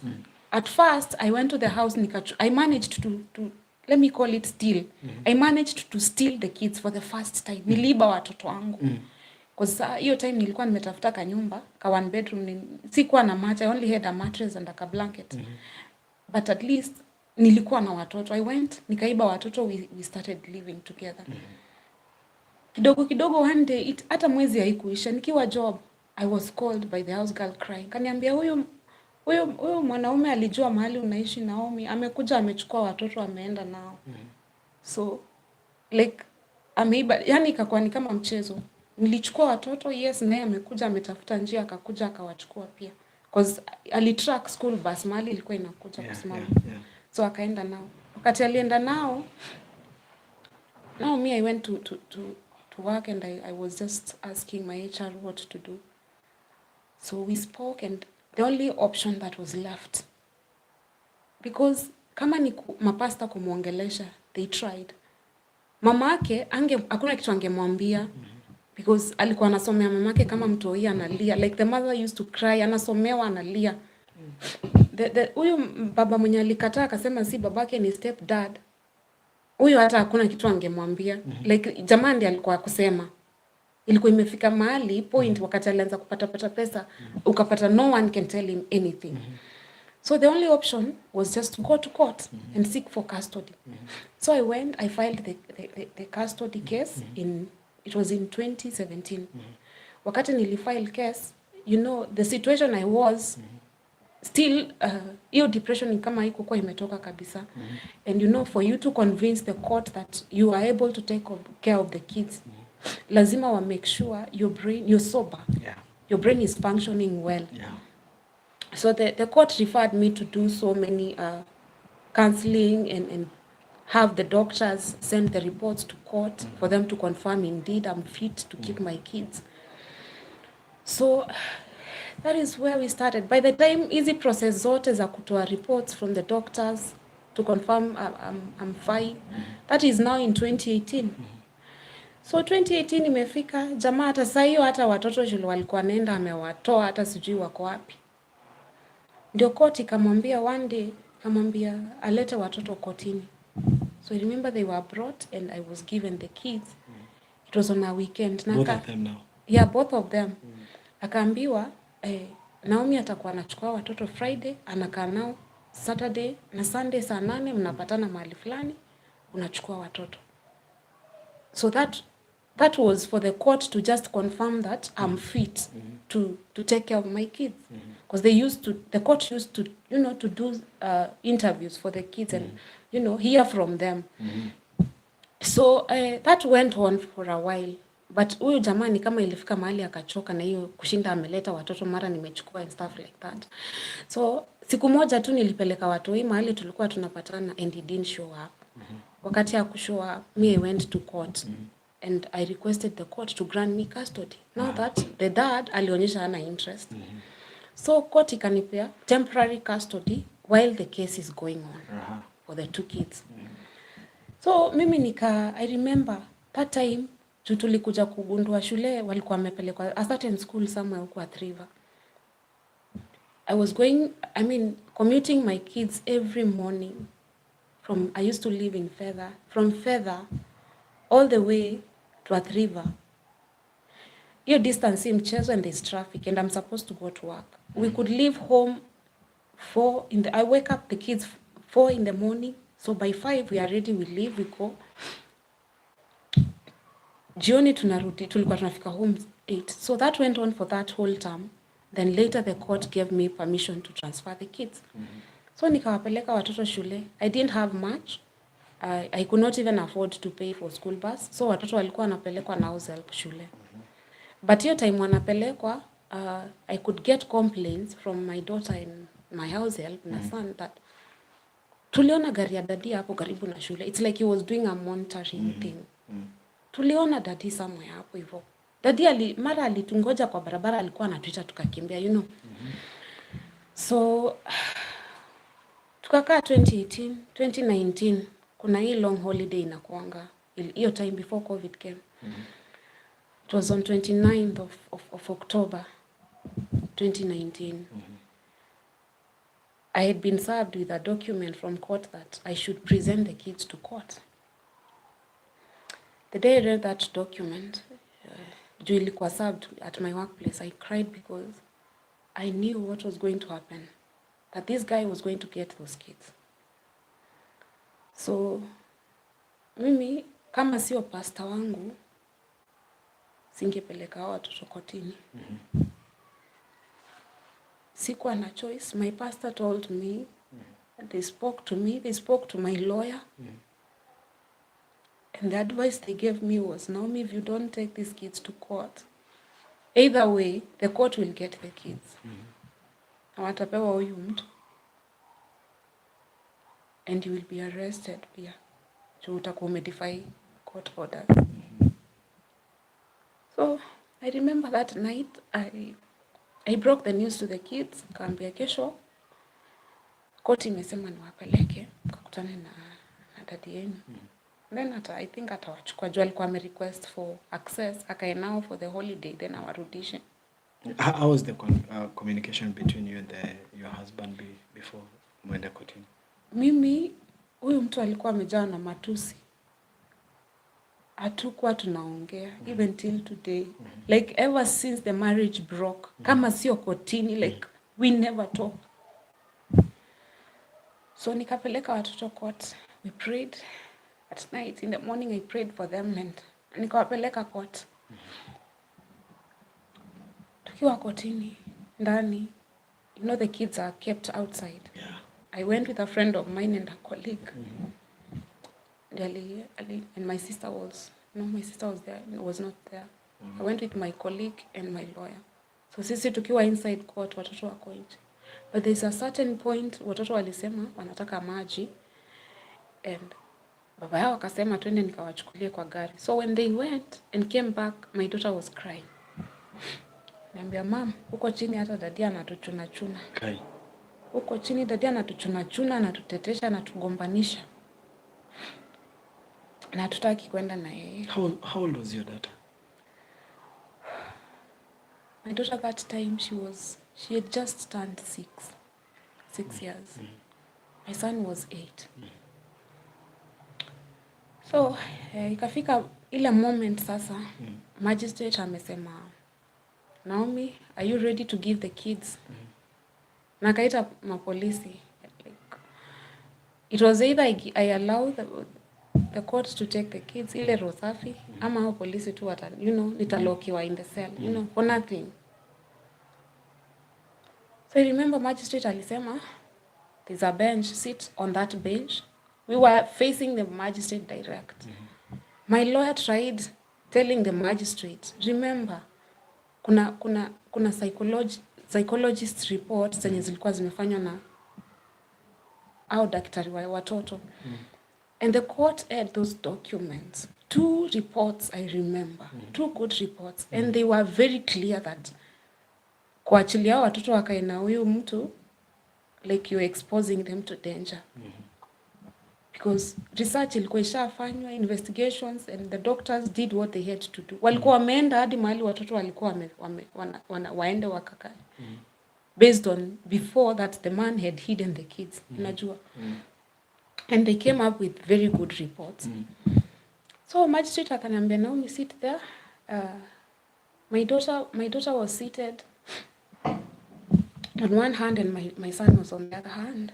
At first, I went to the house, I managed to let me call it steal. I managed to steal the kids for the first time. Niliiba watoto wangu. Because hiyo time nilikuwa nimetafuta kanyumba, ka one bedroom, sikuwa na mattress, I only had a mattress and a blanket. But at least nilikuwa na watoto. I went, nikaiba watoto, we started living together. Kidogo kidogo one day, hata mwezi haikuisha, nikiwa job, I was called by the house girl crying. Kaniambia huyu mwanaume alijua mahali unaishi Naomi, amekuja amechukua watoto ameenda nao. So like ameiba, yani ikakuwa ni kama mchezo. Nilichukua watoto, yes, naye amekuja ametafuta njia akakuja akawachukua pia. Because alitrack school bus mahali ilikuwa inakuja kusimama. So akaenda nao. Wakati alienda nao, now me I went to work and I was just asking my HR what to do. So we spoke and the only option that was left, because kama ni mapasta kumuongelesha, they tried. Mamake hakuna kitu angemwambia because alikuwa anasomea mamake kama mtoi analia, like the mother used to cry, anasomewa analia. Huyu baba mwenye alikataa akasema si babake ni step dad, huyo hata hakuna kitu angemwambia. Like jamaa ndiye alikuwa kusema. Ilikuwa imefika mahali point wakati alianza kupata pesa, ukapata no one can tell him anything. So the only option was just to go to court and seek for custody. So I went, I filed the custody case it was in 2017. Wakati nilifile case, you know, the situation I was still hiyo depression kama iko kwa imetoka kabisa. And you know, for you to convince the court that you are able to take care of the kids, lazima wa make sure you're sober. Your brain is functioning well. So the court referred me to do so many counseling and have the doctors send the reports to court for them to confirm indeed I'm fit to keep my kids. So that is where we started. By the time easy process zote za kutoa reports from the doctors to confirm I'm fine, that is now in 2018. So 2018 imefika, jamaa hata saa hiyo hata watoto shule walikuwa nenda amewatoa hata sijui wako wapi. Ndio koti kamwambia one day, kamwambia alete watoto kotini. So I remember they were brought and I was given the kids. It was on a weekend. Both of them now? Yeah, both of them. Akaambiwa, Naomi atakuwa anachukua watoto Friday, anakaa nao Saturday na Sunday saa 8 mnapatana mahali fulani, unachukua watoto. So that was for the court to just confirm that I'm fit to take care of my kids. Because the court used to, you know, to do interviews for the kids and, you know, hear from them. So that went on for a while. But huyu jamani kama ilifika mahali akachoka na hiyo kushinda ameleta watoto mara nimechukua and stuff like that. So siku moja tu nilipeleka watoi mahali tulikuwa tunapatana and he didn't show up. Wakati ya kushow up, me I went to court and I requested the court to grant me custody. Now that the dad alionyesha hana interest. So court ikanipea temporary custody while the case is going on for the 2 kids. So mimi I remember that time tulikuja kugundua shule walikuwa wamepelekwa a certain school somewhere huko at River. I was commuting my kids every morning I used to live in Feather, from Feather all the way to Athi River. Your distance in mchezo and there's traffic and I'm supposed to go to work. We could leave home I wake up the kids 4 in the morning. So by 5 we are ready, we leave, we go. Jioni tunarudi, tulikuwa tunafika home 8. So that went on for that whole term. Then later the court gave me permission to transfer the kids. So nikawapeleka watoto shule. I didn't have much. I could not even afford to pay for school bus. So watoto walikuwa wanapelekwa na house help shule. But hiyo time wanapelekwa, I could get complaints from my daughter and my house help na son that tuliona gari ya dadi hapo karibu na shule. It's like he was doing a monitoring thing. Tuliona dadi somewhere hapo hivyo. Dadi mara alitungoja kwa barabara, alikuwa anatuita tukakimbia, you know. So tukakaa 2018, 2019 kuna hii long holiday inakuanga. Hiyo time before COVID came. It was on 29th of October 2019. I had been served with a document from court that I should present the kids to court. The day I read that document, Julie was served at my workplace, I cried because I knew what was going to happen, that this guy was going to get those kids. So, mimi, kama sio pastor wangu, singepeleka watoto kotini. Sikuwa na choice. My pastor told me, they spoke to me, they spoke to my lawyer. And the advice they gave me was, Naomi, if you don't take these kids to court, either way, the court will get the kids. Na watapewa huyu mtu. And you will be arrested pia. So utakuwa umedefy court orders. So I remember that night, I broke the news to the kids, kaambia kesho, court imesema niwapeleke, kakutane na dadi yenu. Then I think atawachukua juu alikuwa request for access, akae nao for the holiday, then awarudishe. How was the communication between you and your husband before mwende kotini? Mimi, huyu mtu alikuwa amejaa na matusi. Hatukuwa tunaongea, even till today. Like ever since the marriage broke, kama sio kotini, like we never talk. So nikapeleka watoto court. We prayed at night. In the morning I prayed for them and nikawapeleka court. Tukiwa kotini, ndani, you know the kids are kept outside. Yeah. I went with a friend of mine and a colleague. And my sister was, my sister was there, was not there. I went with my colleague and my lawyer. So sisi tukiwa inside court, watoto wako nje. But there's a certain point, watoto walisema, wanataka maji. And baba yao akasema twende nikawachukulie kwa gari. So when they went and came back, my daughter was crying. Niambia, mom, huko chini hata dadi anatuchuna. Kai. Huko chini dadi anatuchuna, anatutetesha, anatugombanisha. Na hatutaki kwenda na yeye. How old was your daughter? My daughter that time she had just turned 6 years. My son was 8. So ikafika ile moment sasa, magistrate amesema, Naomi, are you ready to give the kids? Na kaita mapolisi. It was either I allow the court to take the kids, ile rosafi, ama hao polisi tu wata, nitalokiwa in the cell, for nothing. So I remember magistrate alisema, there's a bench, sit on that bench. We were facing the magistrate direct. My lawyer tried telling the magistrate, remember, kuna psychologist report zenye zilikuwa zimefanywa na au daktari wa watoto. And the court had those documents. 2 reports, I remember. 2 good reports. And they were very clear that kuachilia watoto wakae na huyu mtu, like you're exposing them to danger. Because research ilikuwa ishafanywa, investigations, and the doctors did what they had to do. Walikuwa wameenda hadi mahali watoto walikuwa waende wakakae. Based on before that the man had hidden the kids. Unajua. And they came up with very good reports. So magistrate akaniambia, Naomi, sit there. My daughter was seated on one hand and my son was on the other hand.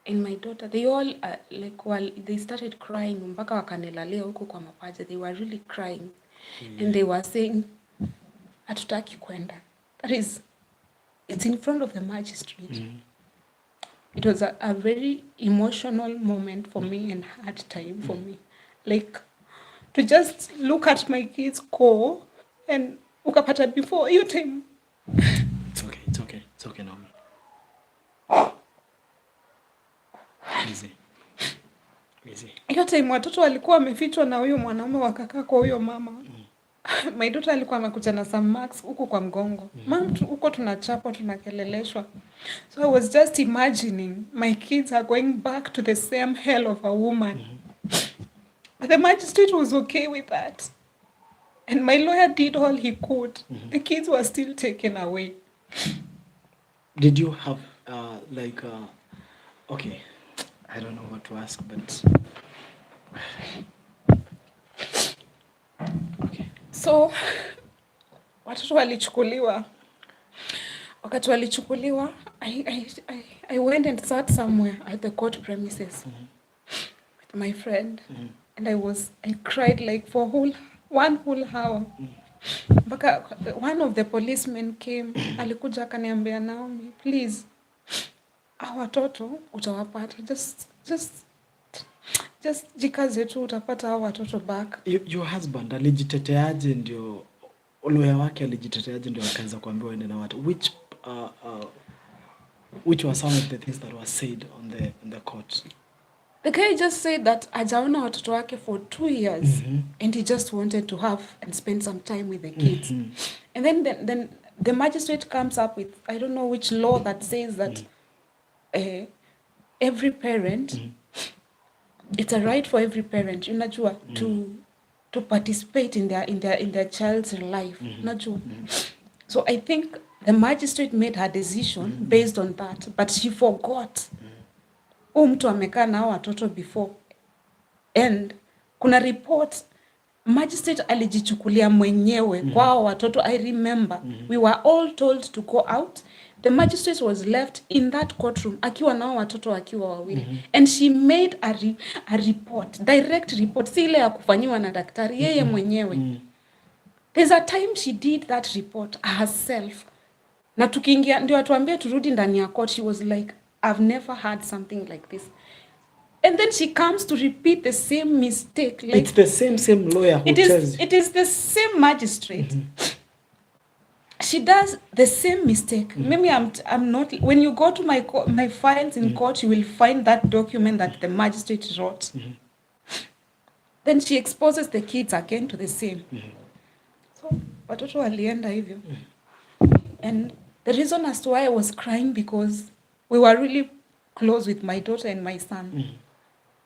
And my daughter, they all they started crying mpaka wakanilalia huko kwa mapaja. They were really crying. And they were saying, hatutaki kwenda. It's in front of the magistrate. It was a very emotional moment for me and hard time for me. Like, to just look at my kids go and ukapata before you time. It's okay, Naomi. Easy. Hiyo time watoto walikuwa wamefichwa na huyo mwanaume wakakaa kwa huyo mama. My daughter alikuwa amekuja na some marks huko kwa mgongo. Mama, huko tunachapwa, tunakeleleshwa. So I was just imagining my kids are going back to the same hell of a woman. But the magistrate was okay with that. And my lawyer did all he could. The kids were still taken away. Did you have okay, I don't know what to ask, but okay. So watoto walichukuliwa. Wakati walichukuliwa, I went and sat somewhere at the court premises with my friend, and I cried like for one whole hour. Mpaka one of the policemen came, alikuja akaniambia, Naomi, please, hawa watoto utawapata, just jikaze tu, utapata hawa watoto back. Your husband alijiteteaje ndio lawyer wake alijiteteaje ndio akaanza kuambiwa waende na watu? Which were some of the things that were said in the court? The guy just said that hajaona watoto wake for 2 years, and he just wanted to have and spend some time with the kids. And then the magistrate comes up with, I don't know which law that says that every parent, it's a right for every parent, unajua, to participate in their child's life. Unajua. So I think the magistrate made her decision based on that, but she forgot. Mtu amekaa na watoto before, and kuna report magistrate alijichukulia mwenyewe kwa watoto. I remember we were all told to go out. The magistrate was left in that courtroom akiwa na watoto wakiwa wawili, and she made a report, direct report, si ile ya kufanyiwa na daktari, yeye mwenyewe. There's a time she did that report herself, na tukiingia ndio atuambie turudi ndani ya court. She was like, I've never had something like this. And then she comes to repeat the same mistake. Like, it's the same lawyer who tells you. It is the same magistrate. She does the same mistake. Maybe I'm not. When you go to my files in court, you will find that document that the magistrate wrote. Then she exposes the kids again to the same. So watoto walienda hivyo. And the reason as to why I was crying, because we were really close with my daughter and my son.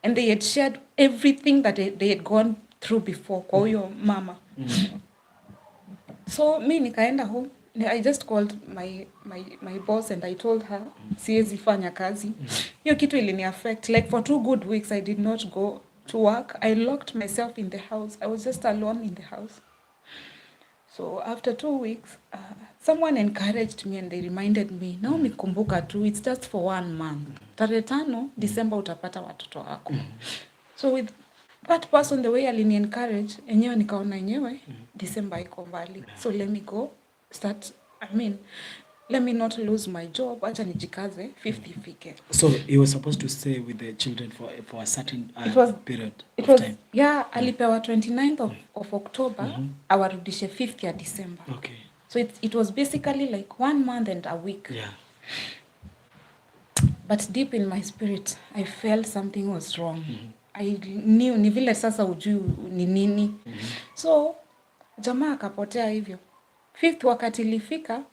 And they had shared everything that they had gone through before kwa huyo mama. So me nikaenda home. I just called my boss and I told her, siwezi fanya kazi. Hiyo kitu ilini affect. Like for 2 good weeks I did not go to work. I locked myself in the house. I was just alone in the house. So after 2 weeks, someone encouraged me and they reminded me, Naomi, kumbuka tu, it's just for 1 month. Tarehe 5 December utapata watoto wako. So with that person, the way alini encourage, enyewe nikaona enyewe, December iko mbali. So let me go let me not lose my job. Acha nijikaze 50 fike. So you were supposed to stay with the children for a certain period of time? Yeah, alipewa 29th of October, awarudishe 5th ya December. Okay. So it was basically like 1 month and a week. Yeah. But deep in my spirit, I felt something was wrong. I knew, ni vile sasa ujui ni nini. So, jamaa akapotea hivyo. 5th wakati ilifika,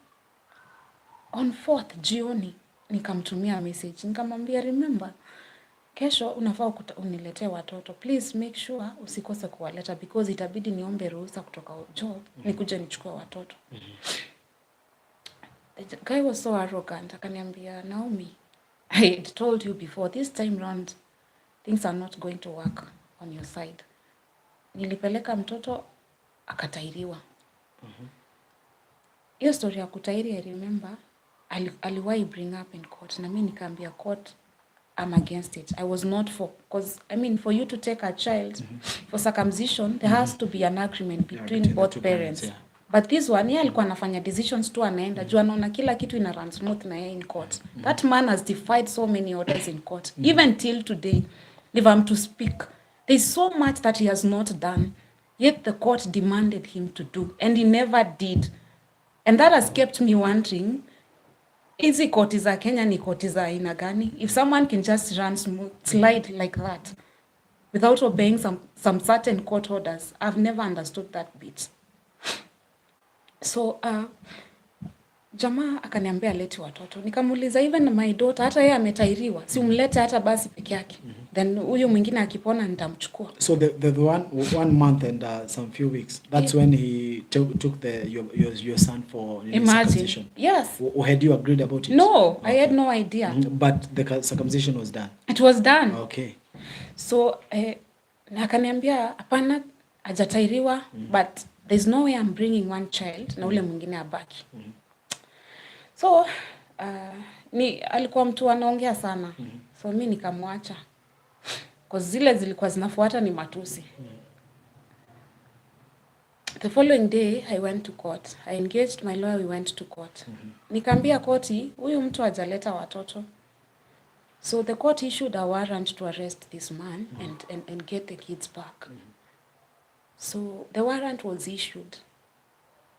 on 4th jioni, nikamtumia message. Nikamwambia, remember, kesho unafaa uniletee watoto. Please make sure usikose kuwaleta, because itabidi niombe ruhusa kutoka job, nikuje nichukue watoto. The guy was so arrogant. Akaniambia, Naomi, I had told you before, this time round, things are not going to work on your side. Nilipeleka mtoto, akatairiwa. Hiyo story ya kutairi, I remember, aliwahi bring up in court. Na mimi nikaambia court, I'm against it. I was not for, because, for you to take a child for circumcision, there has to be an agreement between both parents. But this one, yeye alikuwa anafanya decisions tu anaenda. Juu anaona kila kitu ina run smooth na yeye in court. That man has defied so many orders in court. Even till today, if I'm to speak, there's so much that he has not done. Yet the court demanded him to do. And he never did. And that has kept me wondering, hizi koti za Kenya ni koti za aina gani? If someone can just run smooth, slide like that, without obeying some certain court orders, I've never understood that bit. So, jamaa akaniambia leti watoto. Nikamuuliza, even my daughter, hata yeye ametairiwa. Si umlete hata basi peke yake. Then huyo mwingine akipona nitamchukua. So the one month and some few weeks, that's when he took your son for circumcision. Yes. Or had you agreed about it? No, okay. I had no idea. But the circumcision was done? It was done. Okay. So, akaniambia, hapana, hajatairiwa, but there's no way I'm bringing one child na ule mwingine abaki. So, alikuwa mtu anaongea sana. So, mimi nikamwacha. Because zile zilikuwa zinafuata ni matusi. The following day, I went to court. I engaged my lawyer, we went to court. Nikaambia koti, huyu mtu hajaleta watoto. So the court issued a warrant to arrest this man and get the kids back. So the warrant was issued.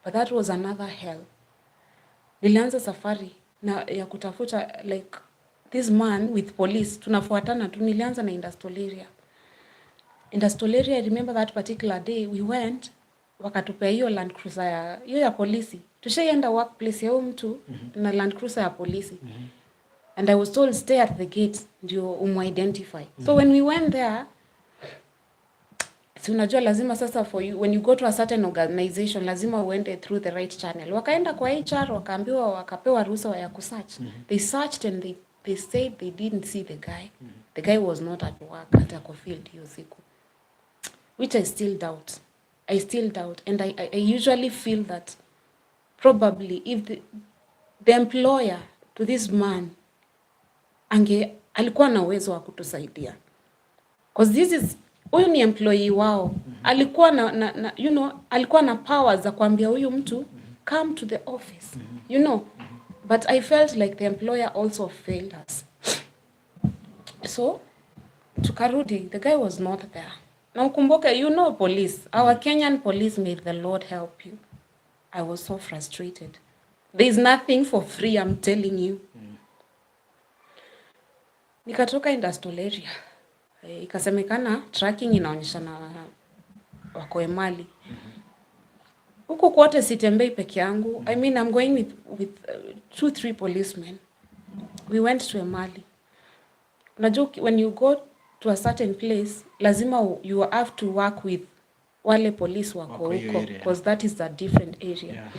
But that was another hell. Nilianza safari ya kutafuta, like, this man with police. Tunafuatana tu, nilianza na industrial area. Industrial area, I remember that particular day, we went, wakatupea hiyo Land Cruiser ya polisi. Tushaienda workplace ya huyu mtu na Land Cruiser ya polisi. And I was told, stay at the gate, ndio identify. So when we went there, si unajua lazima sasa for you, when you go to a certain organization, lazima uende through the right channel. Wakaenda kwa HR, wakaambiwa, wakapewa ruhusa ya kusearch. They searched and they said they didn't see the guy. The guy was not at work, at a field hiyo siku. Which I still doubt. And I usually feel that probably if the employer to this man alikuwa na uwezo wa kutusaidia. Because huyu ni employee wao. Alikuwa alikuwa na powers za kuambia huyu mtu come to the office. But I felt like the employer also failed us. So tukarudi, the guy was not there. Na ukumbuke, police, our Kenyan police, may the Lord help you. I was so frustrated. There is nothing for free, I'm telling you. Nikatoka industrial area. Ikasemekana tracking inaonyesha na wako Emali. Huko kwote sitembei peke yangu. I mean, I'm going with 2-3 policemen. We went to Emali. Unajua, when you go to a certain place, lazima you have to work with wale police wako huko, because that is a different area. Yeah.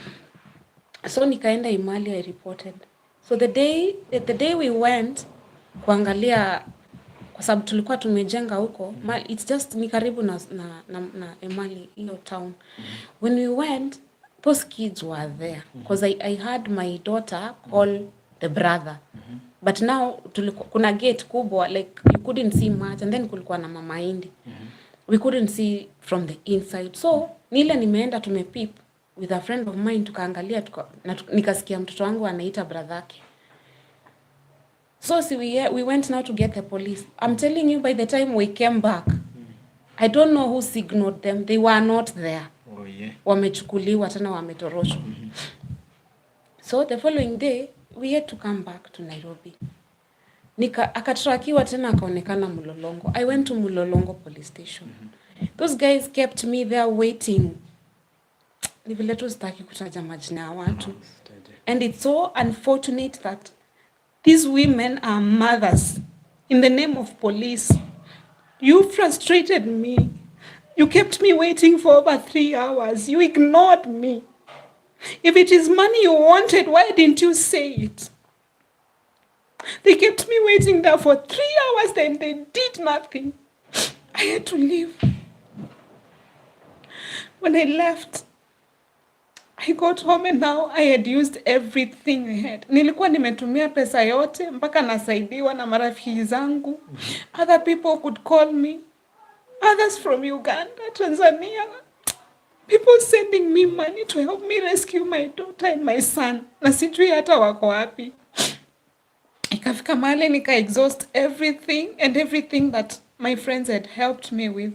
So nikaenda Emali, I reported. So the day we went kuangalia, kwa sababu tulikuwa tumejenga huko, it's just ni karibu na Emali, town. When we went, those kids were there, because I had my daughter call the brother. But now kuna gate kubwa, like you couldn't see much, and then kulikuwa na mamaindi. We couldn't see from the inside. So nile nimeenda tumepip with a friend of mine, tukaangalia nikasikia mtoto wangu anaita brotherake. So we went now to get the police. I'm telling you, by the time we came back, I don't know who signaled them. They were not there. Oh yeah. Wamechukuliwa tena wametoroshwa. So the following day, we had to come back to Nairobi. Akatrakiwa tena akaonekana Mulolongo. I went to Mulolongo police station. Those guys kept me there waiting. Ni vile tu sitaki kutaja majina ya watu. And it's so unfortunate that these women are mothers in the name of police. You frustrated me. You kept me waiting for over 3 hours. You ignored me. If it is money you wanted, why didn't you say it? They kept me waiting there for 3 hours, then they did nothing. I had to leave. When I left, I got home and now I had used everything I had. Nilikuwa nimetumia pesa yote, mpaka nasaidiwa na marafiki zangu. Other people could call me. Others from Uganda, Tanzania. People sending me money to help me rescue my daughter and my son. Na sijui hata wako wapi. Ikafika mahali nika exhaust everything and everything that my friends had helped me with.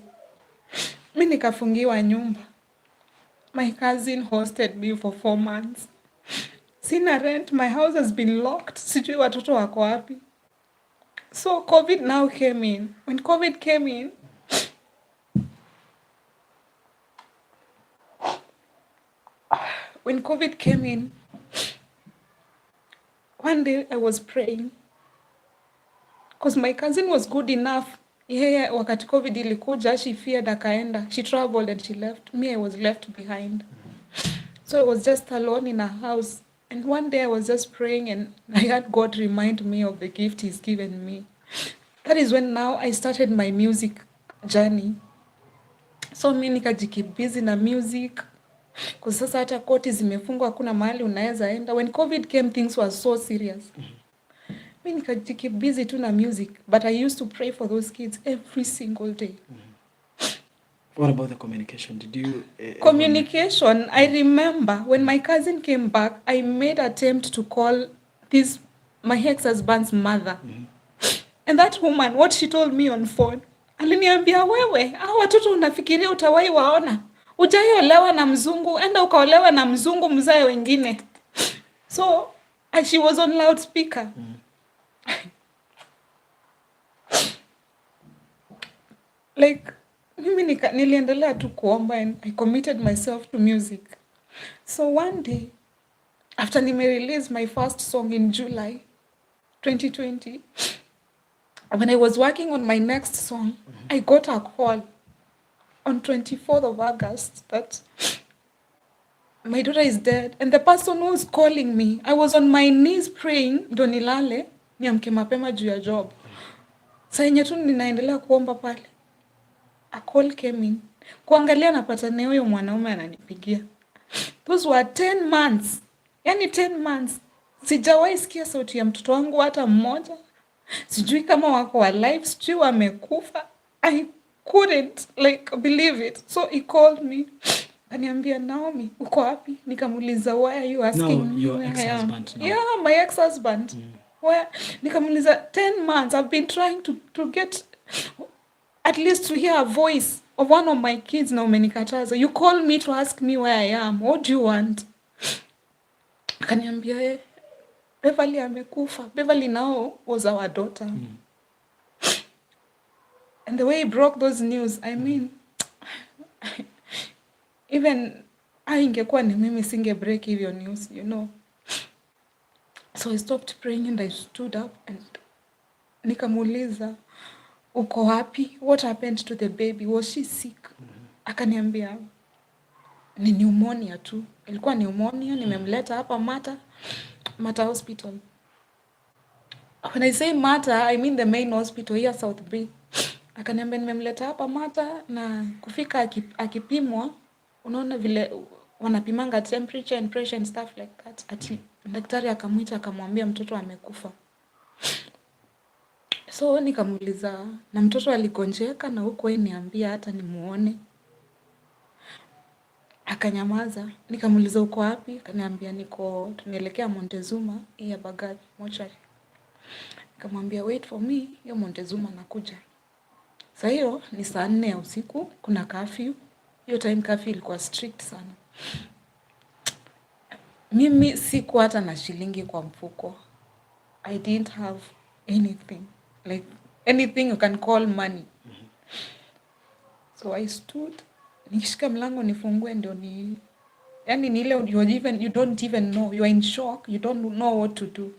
Mi nikafungiwa nyumba. My cousin hosted me for 4 months. Sina rent, my house has been locked. Sijui watoto wako wapi. So COVID now came in. When COVID came in, one day I was praying. Because my cousin was good enough. Yeye wakati COVID ilikuja, she feared akaenda. She traveled and she left. Me, I was left behind. So I was just alone in a house. And one day I was just praying and I had God remind me of the gift he's given me. That is when now I started my music journey. So mi nikajikeep busy na music. Kwa sasa hata koti zimefungwa, hakuna mahali unaweza enda. When COVID came, things were so serious. Mi nikajikeep busy tu na music. But I used to pray for those kids every single day. What about the communication? Did you... Communication, I remember when my cousin came back, I made an attempt to call my ex-husband's mother. And that woman, what she told me on phone, aliniambia wewe, hao watoto unafikiria utawahi waona? Hujaiolewa na mzungu, enda ukaolewa na mzungu mzae wengine. So, she was on loudspeaker. Like, mimi niliendelea tu kuomba and I committed myself to music. So one day, after nime-release my first song in July 2020, when I was working on my next song, I got a call on 24th of August that my daughter is dead. And the person who was calling me, I was on my knees praying, ndo nilale, niamke mapema juu ya job. Saa yenye tu ninaendelea kuomba pale, a call came in. Kuangalia napata ni huyo mwanaume ananipigia. Those were 10 months. Yani 10 months. Sijawahi sikia sauti ya mtoto wangu hata mmoja. Sijui kama wako alive, sijui wamekufa. I couldn't believe it. So he called me. Aniambia, Naomi, uko wapi? Nikamuliza, why are you asking me your where I am? ex-husband now. Yeah, my ex-husband. Where? Nikamuliza, 10 months. I've been trying to get at least to hear a voice of one of my kids na umenikataza. You call me to ask me where I am. What do you want? Akaniambia, Beverly amekufa. Beverly now was our daughter. And the way he broke those news, I mean, even ingekuwa ni mimi singe break hivyo news, you know. So I stopped praying and I stood up and nikamuuliza, uko wapi? What happened to the baby? Was she sick? Akaniambia, ni pneumonia tu. Ilikuwa pneumonia, nimemleta hapa Mata Hospital. When I say Mata, I mean the main hospital here South Bay. Akaniambia nimemleta hapa Mata na kufika akipimwa, unaona vile wanapimanga temperature and pressure and stuff like that. Ati daktari akamuita akamwambia mtoto amekufa. So nikamuuliza, na mtoto aligonjeka na huko niambia hata nimuone. Akanyamaza. Nikamuuliza uko wapi? Akaniambia tunaelekea Montezuma ya Bagad mochari. Nikamwambia wait for me, hiyo Montezuma nakuja. Saa hiyo ni saa 4 ya usiku, kuna curfew. Hiyo time curfew ilikuwa strict sana. Mimi sikuwa hata na shilingi kwa mfuko. I didn't have anything. Like anything you can call money. So I stood. Nikishika mlango nifungue ndio yani ni ile you don't even know. You are in shock. You don't know what to do.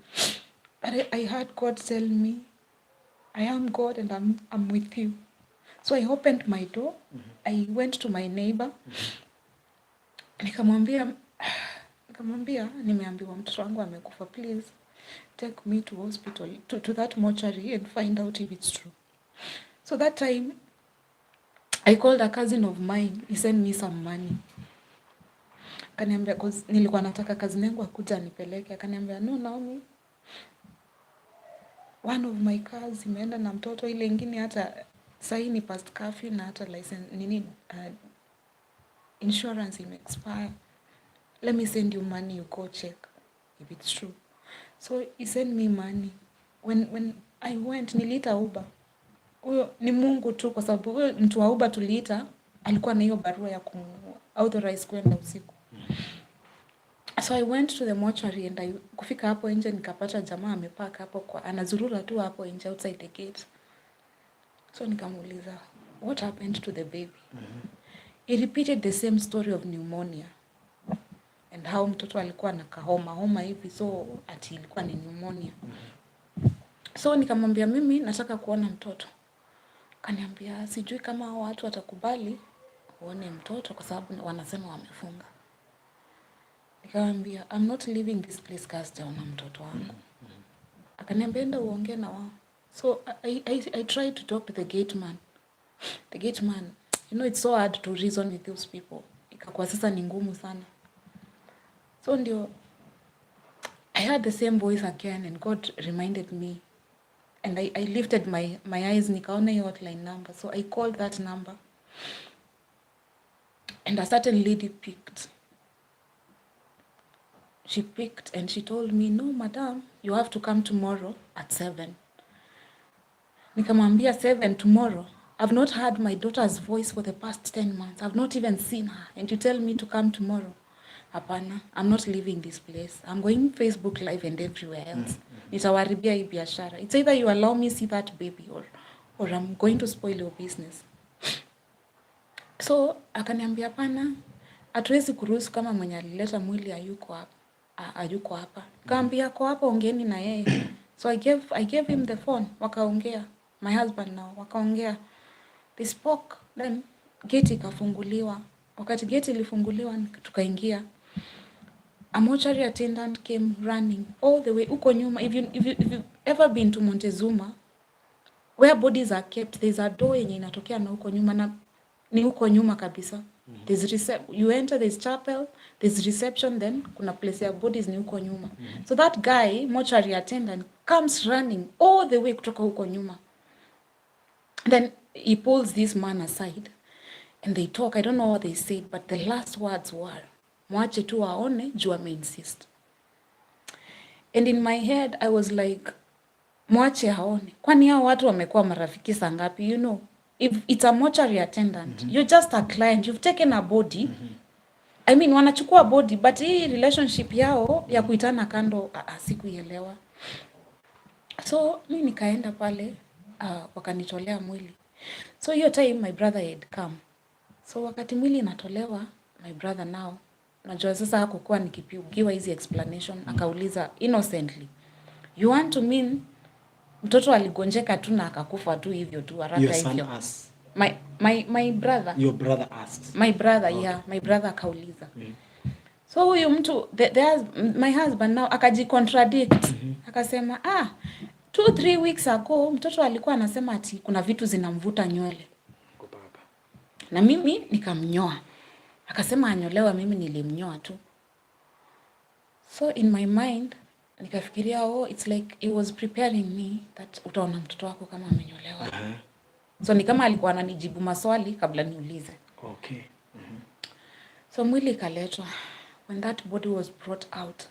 But I heard God tell me, I am God and I'm with you. So I opened my door. I went to my neighbor. Nikamwambia nimeambiwa mtoto wangu amekufa, please take me to hospital, to that mortuary and find out if it's true. So that time I called a cousin of mine. He sent me some money. Akaniambia, cause nilikuwa nataka cousin yangu akuja anipeleke. Akaniambia, no Naomi, one of my cars imeenda na mtoto, ile ingine hata sahi ni past curfew na hata license insurance expire. Let me send you money, you go check if it's true. So he sent me money. When I went, niliita Uber. Huyo ni Mungu tu, kwa sababu huyo mtu wa Uber tuliita alikuwa na hiyo barua ya authorize kwenda usiku. So I went to the mortuary and kufika hapo nje nikapata jamaa amepark hapo kwa anazurura tu hapo nje outside the gate. So nikamuuliza, what happened to the baby? He repeated the same story of pneumonia and how mtoto alikuwa na homa hivi, so ati ilikuwa ni pneumonia. So nikamwambia mimi nataka kuona mtoto. Kaniambia sijui kama watu watakubali uone mtoto kwa sababu wanasema wamefunga. Nikamwambia I'm not leaving this place kasi na mtoto wangu. Akaniambia enda uongee na wao. So I tried to talk to the gate man. The gate man, it's so hard to reason with those people. Ikakuwa sasa ni ngumu sana. So ndio I heard the same voice again and God reminded me. And I lifted my eyes, nikaona hiyo hotline number. So I called that number. And a certain lady picked. She picked and she told me, no, madam, you have to come tomorrow at 7. Nikamwambia 7 tomorrow. I've not heard my daughter's voice for the past 10 months. I've not even seen her. And you tell me to come tomorrow. Hapana, I'm not leaving this place. I'm going Facebook Live and everywhere else. Nitawaribia hii biashara. It's either you allow me see that baby or I'm going to spoil your business. So, akaniambia hapana, hatuwezi kuruhusu kama mwenye alileta mwili hayuko hapa. Kaambia kwa hapa ongeeni na yeye. So I gave him the phone. Wakaongea. My husband now. Wakaongea. They spoke. Then gate ikafunguliwa. Wakati gate ilifunguliwa tukaingia. A mortuary attendant came running all the way uko nyuma. If you've ever been to Montezuma, where bodies are kept, there's a door yenye inatokea na uko nyuma na ni uko nyuma kabisa. There's you enter, there's chapel, there's reception, then kuna place ya bodies ni uko nyuma. So that guy, mortuary attendant, comes running all the way kutoka uko nyuma. Then he pulls this man aside and they talk. I don't know what they said, but the last words were, mwache tu waone, juu insist. And in my head, I was like, mwache haone. Kwani hao watu wamekuwa marafiki saa ngapi, If it's a mortuary attendant, you're just a client. You've taken a body. I mean, wanachukua body, but hii relationship yao ya kuitana kando sikuielewa. So, mimi nikaenda pale, wakanitolea mwili. So, hiyo time my brother had come. So, wakati mwili inatolewa, my brother now, najua sasa hakukuwa nikipigiwa hizi explanation, akauliza innocently, you want to mean mtoto aligonjeka tu na akakufa tu hivyo tu haraka hivyo? Your son asked. My brother. Your brother asked. My brother, okay. Yeah, my brother akauliza. So huyu mtu, my husband now akajicontradict. Akasema, 2-3 weeks ago, mtoto alikuwa anasema ati kuna vitu zinamvuta nywele. Na mimi nikamnyoa. Akasema anyolewa, mimi nilimnyoa tu. So in my mind, nikafikiria it's like it was preparing me that utaona mtoto wako kama amenyolewa. So ni kama alikuwa ananijibu maswali kabla niulize. Okay. So mwili ikaletwa. When that body was brought out,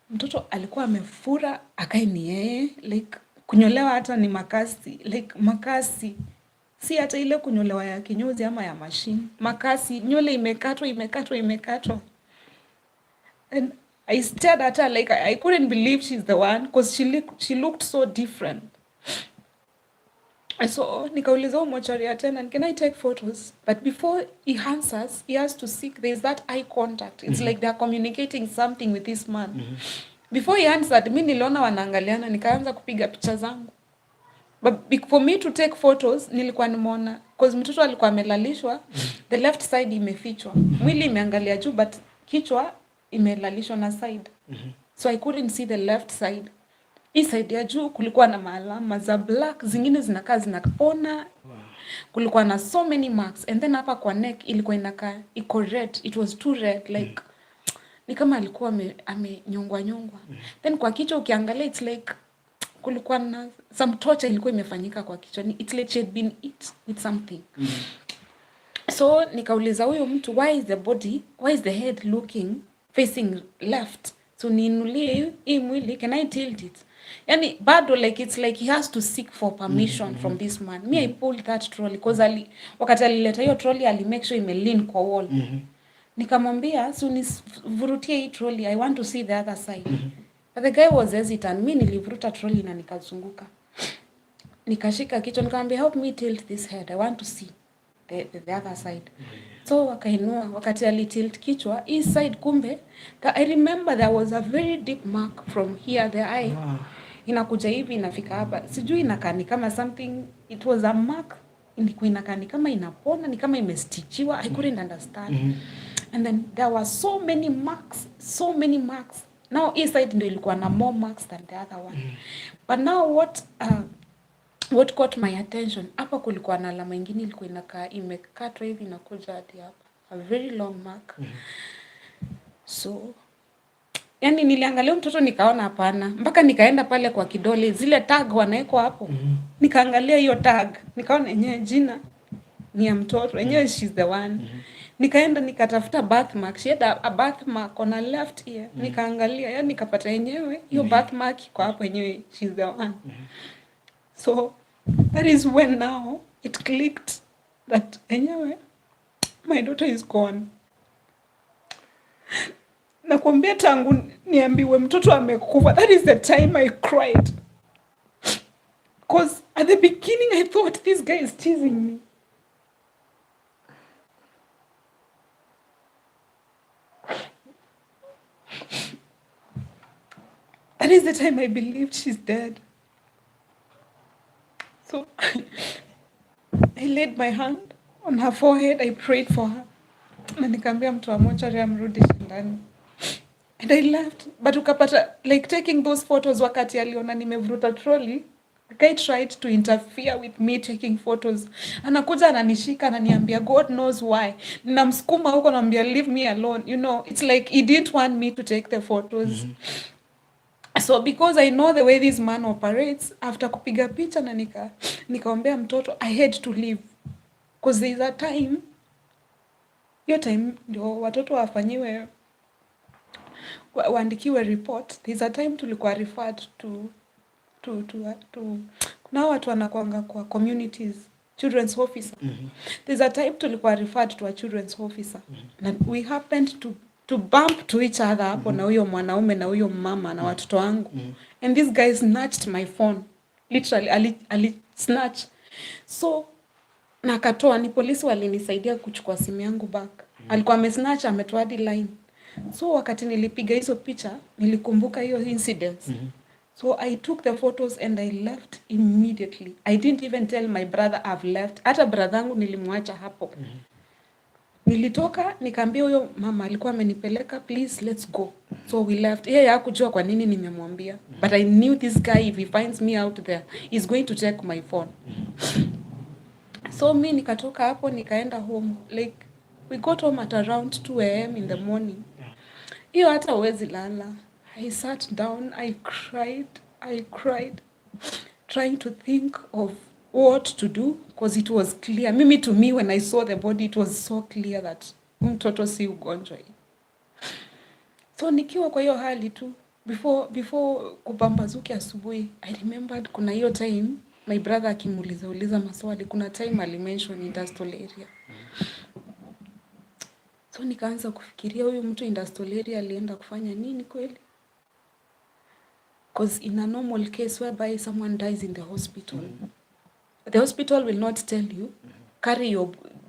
mtoto alikuwa amefura, akai ni yeye, like kunyolewa hata ni makasi, like makasi. Si hata ile kunyolewa ya kinyozi ama ya machine. Makasi, nywele imekatwa. And I stared at her like I couldn't believe she's the one because she looked so different. So nikauliza mortuary attendant, can I take photos? But before he answers, he has to seek, there's that eye contact. It's like they're communicating something with this man. Before he answered, mimi niliona wanaangaliana, nikaanza kupiga picha zangu. But for me to take photos, nilikuwa nimeona, because mtoto alikuwa amelalishwa, the left side imefichwa. Mwili imeangalia juu, but kichwa imelalishwa na side. So I couldn't see the left side. Hii side ya juu kulikuwa na maalama za black, zingine zinakaa zinapona. Kulikuwa na so many marks. And then hapa kwa neck ilikuwa inakaa iko red. It was too red, like ni kama alikuwa amenyongwa. Then kwa kichwa ukiangalia it's like kulikuwa na some torture ilikuwa imefanyika kwa kichwa. It's like she had been hit with something. So nikauliza huyo mtu, why is the head looking facing left? So niinulie hii mwili, can I tilt it? Yani bado like it's like he has to seek for permission from this man. Me I pulled that trolley because wakati alileta hiyo trolley make sure lean kwa wall. Nikamwambia so nivurutie hii trolley, I want to see the other side. But the guy was hesitant. Mimi nilivuruta trolley na nikazunguka. Nikashika kichwa nikamwambia help me tilt this head, I want to see the other side. So wakainua, wakati alitilt kichwa hii side, kumbe I remember there was a very deep mark from here the eye. Inakuja hivi inafika hapa, sijui inakaa ni kama something, it was a mark, ilikuwa inakaa ni kama inapona, ni kama imestichiwa, I couldn't understand. And then there were so many marks. Now hii side ndio ilikuwa na more marks than the other one. But now what caught my attention, hapa kulikuwa na alama nyingine ilikuwa inakaa imekatwa hivi na kuja hadi hapa, a very long mark. So yani niliangalia mtoto nikaona hapana, mpaka nikaenda pale kwa kidole zile tag wanaweka hapo. Nikaangalia hiyo tag, nikaona yenyewe jina ni ya mtoto, yenyewe she's the one. Nikaenda nikatafuta birthmark, she had a birthmark on her left ear. Nikaangalia, yani nikapata yenyewe hiyo birthmark kwa hapo, yenyewe she's the one. So that is when now it clicked that anyway, my daughter is gone. Nakwambia tangu niambiwe mtoto amekufa, that is the time I cried. Because at the beginning I thought this guy is teasing me. That is the time I believed she's dead. So I laid my hand on her forehead, I prayed for her. Na nikaambia mtu wa mochari amrudishe ndani. And I left. But ukapata, like taking those photos wakati aliona nimevuruta trolley, the guy tried to interfere with me taking photos. Anakuja ananishika ananiambia God knows why. Ninamsukuma huko namwambia leave me alone. You know, it's like he didn't want me to take the photos. So because I know the way this man operates, after kupiga picha na nikaombea mtoto, I had to leave. Because there is a time, hiyo time ndio watoto wafanyiwe, waandikiwe report. There is a time tulikuwa referred to kuna watu wanakuanga kwa communities, children's officer. There is a time tulikuwa referred to a children's officer. And we happened to bump to each other hapo na huyo mwanaume na huyo mama na watoto wangu. And this guy snatched my phone. Literally, ali snatch. So, nakatoa, ni polisi walinisaidia kuchukua simu yangu back. Alikuwa amesnatch, ametoa hadi line. So, wakati nilipiga hizo picha, nilikumbuka hiyo incidents. So, I took the photos and I left immediately. I didn't even tell my brother I've left. Hata brother yangu nilimwacha hapo. Nilitoka, nikaambia huyo mama alikuwa amenipeleka, please let's go. So we left. Yeye hakujua kwa nini nimemwambia. But I knew this guy, if he finds me out there, he's going to take my phone. So me nikatoka hapo, nikaenda home. Like, we got home at around 2 a.m. in the morning. Hiyo hata huwezi lala. I sat down, I cried, trying to think of what to do, because it was clear. Mimi, to me, when I saw the body, it was so clear that mtoto si ugonjwa. So nikiwa kwa hiyo hali tu, before kupambazuki asubuhi, I remembered kuna hiyo time my brother akimuuliza maswali, kuna time alimention industrial area. So nikaanza kufikiria huyu mtu industrial area alienda kufanya nini kweli? Because in a normal case whereby someone dies in the hospital, the hospital will not tell you, carry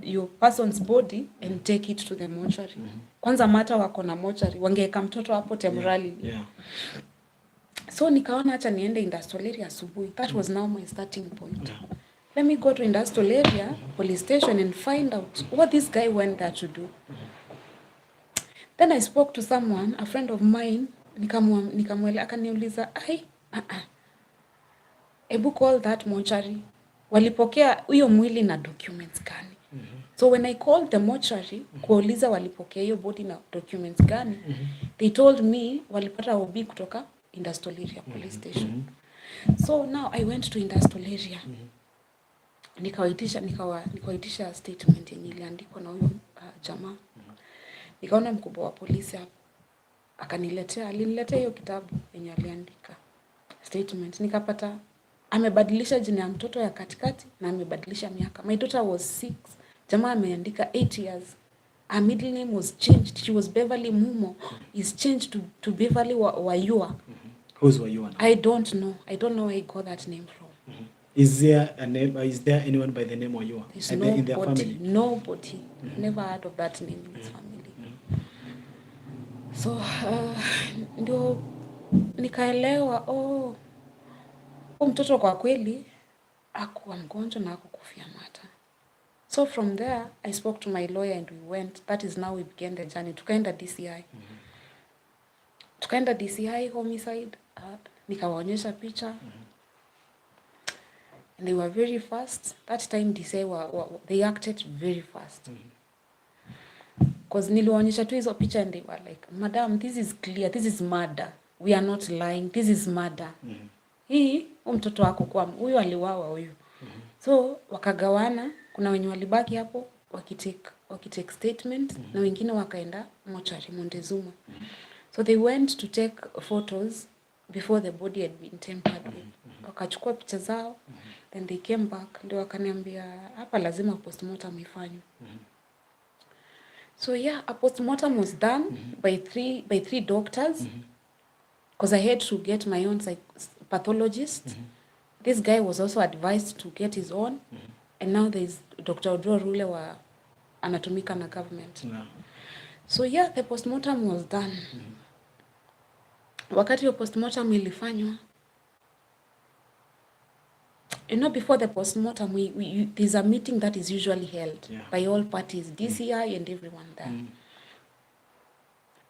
your person's body and take it to the mortuary. Kwanza mata wako na mortuary, wangeweka mtoto hapo temporarily. So nikaona acha niende industrial area asubuhi. That was now my starting point. Let me go to industrial area, police station, and find out what this guy went there to do. Then I spoke to someone, a friend of mine, nikamweleza, akaniuliza, ebu call that mortuary. Walipokea huyo mwili na documents gani? So when I called the mortuary, kuuliza walipokea hiyo body na documents gani, they told me walipata OB kutoka industrial area police station. So now I went to industrial area. Nikawaitisha statement yenye iliandikwa na huyo jamaa. Nikaona mkubwa wa polisi hapo. Aliniletea hiyo kitabu yenye aliandika statement. Nikapata amebadilisha jina ya mtoto ya katikati na amebadilisha miaka. My daughter was 6. Jamaa ameandika 8 years. Her middle name was changed. She was Beverly Mumo. Is changed to Beverly Wayua. Who's Wayua? I don't know where he got that name from. Is there a name? Is there anyone by the name Wayua in their family? Nobody. Never heard of that name in his family. So ndio nikaelewa mtoto kwa kweli hakuwa mgonjwa na hakukufia mata. So from there I spoke to my lawyer and we went. That is now we began the journey. Tukaenda DCI. Tukaenda DCI homicide. Nikawaonyesha picha. And they were very fast. That time DCI they acted very fast. Because niliwaonyesha tu hizo picha and they were like, "Madam, this is clear. This is murder. We are not lying. This is murder." Hii mtoto wako kwa huyu aliwawa huyu. So wakagawana, kuna wenye walibaki hapo wakitake statement na wengine wakaenda mochari Montezuma. So they went to take photos before the body had been tampered with. Wakachukua picha zao, then they came back ndio wakaniambia hapa lazima postmortem ifanywe. So yeah, a postmortem was done by three doctors because I had to get my own pathologist. This guy was also advised to get his own, and now there is Dr. Odro Rule wa anatumika na government. So yeah, the postmortem was done. Wakati yo postmortem ilifanywa, before the postmortem, there's a meeting that is usually held by all parties, DCI and everyone there.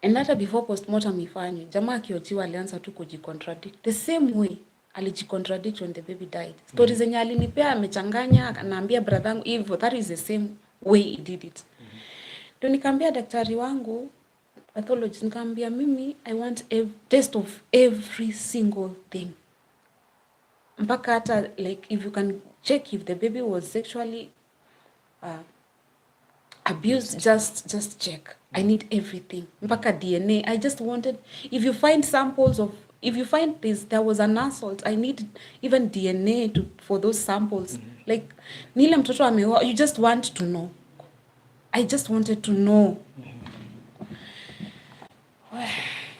And hata before postmortem ifanywe, jamaa akiojiwa alianza tu kujicontradict. The same way alijicontradict when the baby died. Stories zenye alinipea amechanganya, anaambia brother hivyo, that is the same way he did it. Ndio nikamwambia daktari wangu, pathologist, nikamwambia mimi I want a test of every single thing. Mpaka hata like if you can check if the baby was sexually abused, just check. I need everything. Mpaka DNA. I just wanted, if you find there was an assault, I need even DNA for those samples. Like nile mtoto ameoa, you just want to know. I just wanted to know.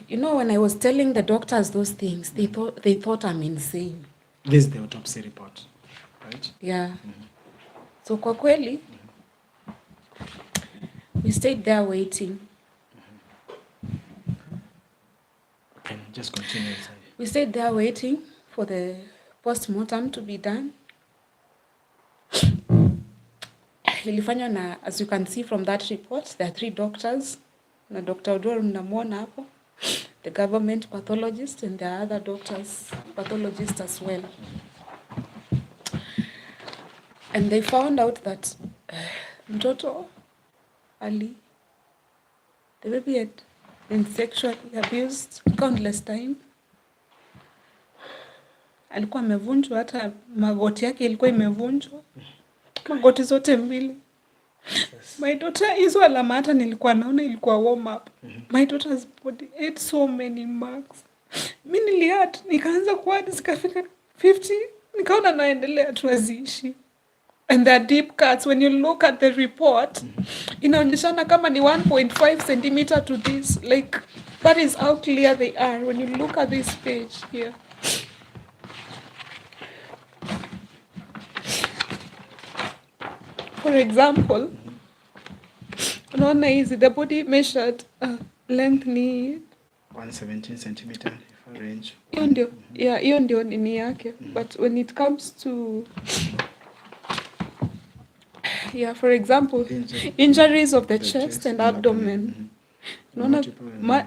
When I was telling the doctors those things, they thought I'm insane. This is the autopsy report, right? Yeah. So kwa kweli, we stayed there waiting. Okay, just continue. We stayed there waiting for the post-mortem to be done. Ilifanywa na, as you can see from that report, there are 3 doctors. Na Dr. Odoro mnamwona hapo, the government pathologist, and there are other doctors, pathologists as well. And they found out that mtoto the baby had been sexually abused countless times. Alikuwa amevunjwa, hata magoti yake ilikuwa imevunjwa. Magoti zote mbili. My daughter, hizo alama hata nilikuwa naona ilikuwa warm up. My daughter's body had so many marks. Mimi niliat, nikaanza kuadi zikafika 50, nikaona naendelea tu aziishi. And there are deep cuts. When you look at the report, inaonyeshana kama ni 1.5 centimeter to this. Like, that is how clear they are when you look at this page here. For example, unaona hizi, the body measured length ni 117 centimeter range. Hiyo ndio nini yake. But when it comes to for example, injuries of the chest and abdomen.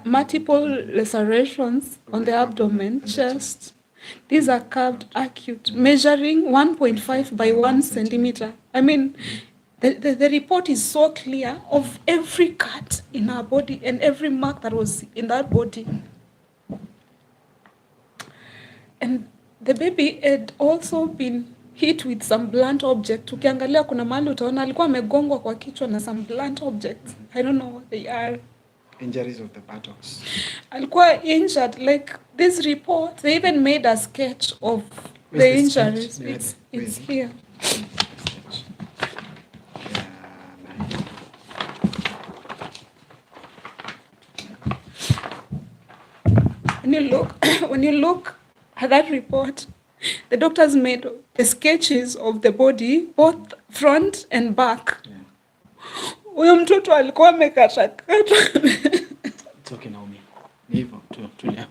Multiple lacerations on the abdomen, chest. These are curved acute, measuring 1.5 by 1 centimeter. I mean, the report is so clear of every cut in our body and every mark that was in that body. And the baby had also been hit with some blunt object. Ukiangalia kuna mahali utaona alikuwa amegongwa kwa kichwa na some blunt objects. I don't know what they are. Injuries of the buttocks. Alikuwa injured, like this report, they even made a sketch of the injuries. It's here. When you look at that report, the doctors made the sketches of the body, both front and back. Huyo mtoto alikuwa amekatakatwa. It's okay, Naomi. Ni hivyo, tulia.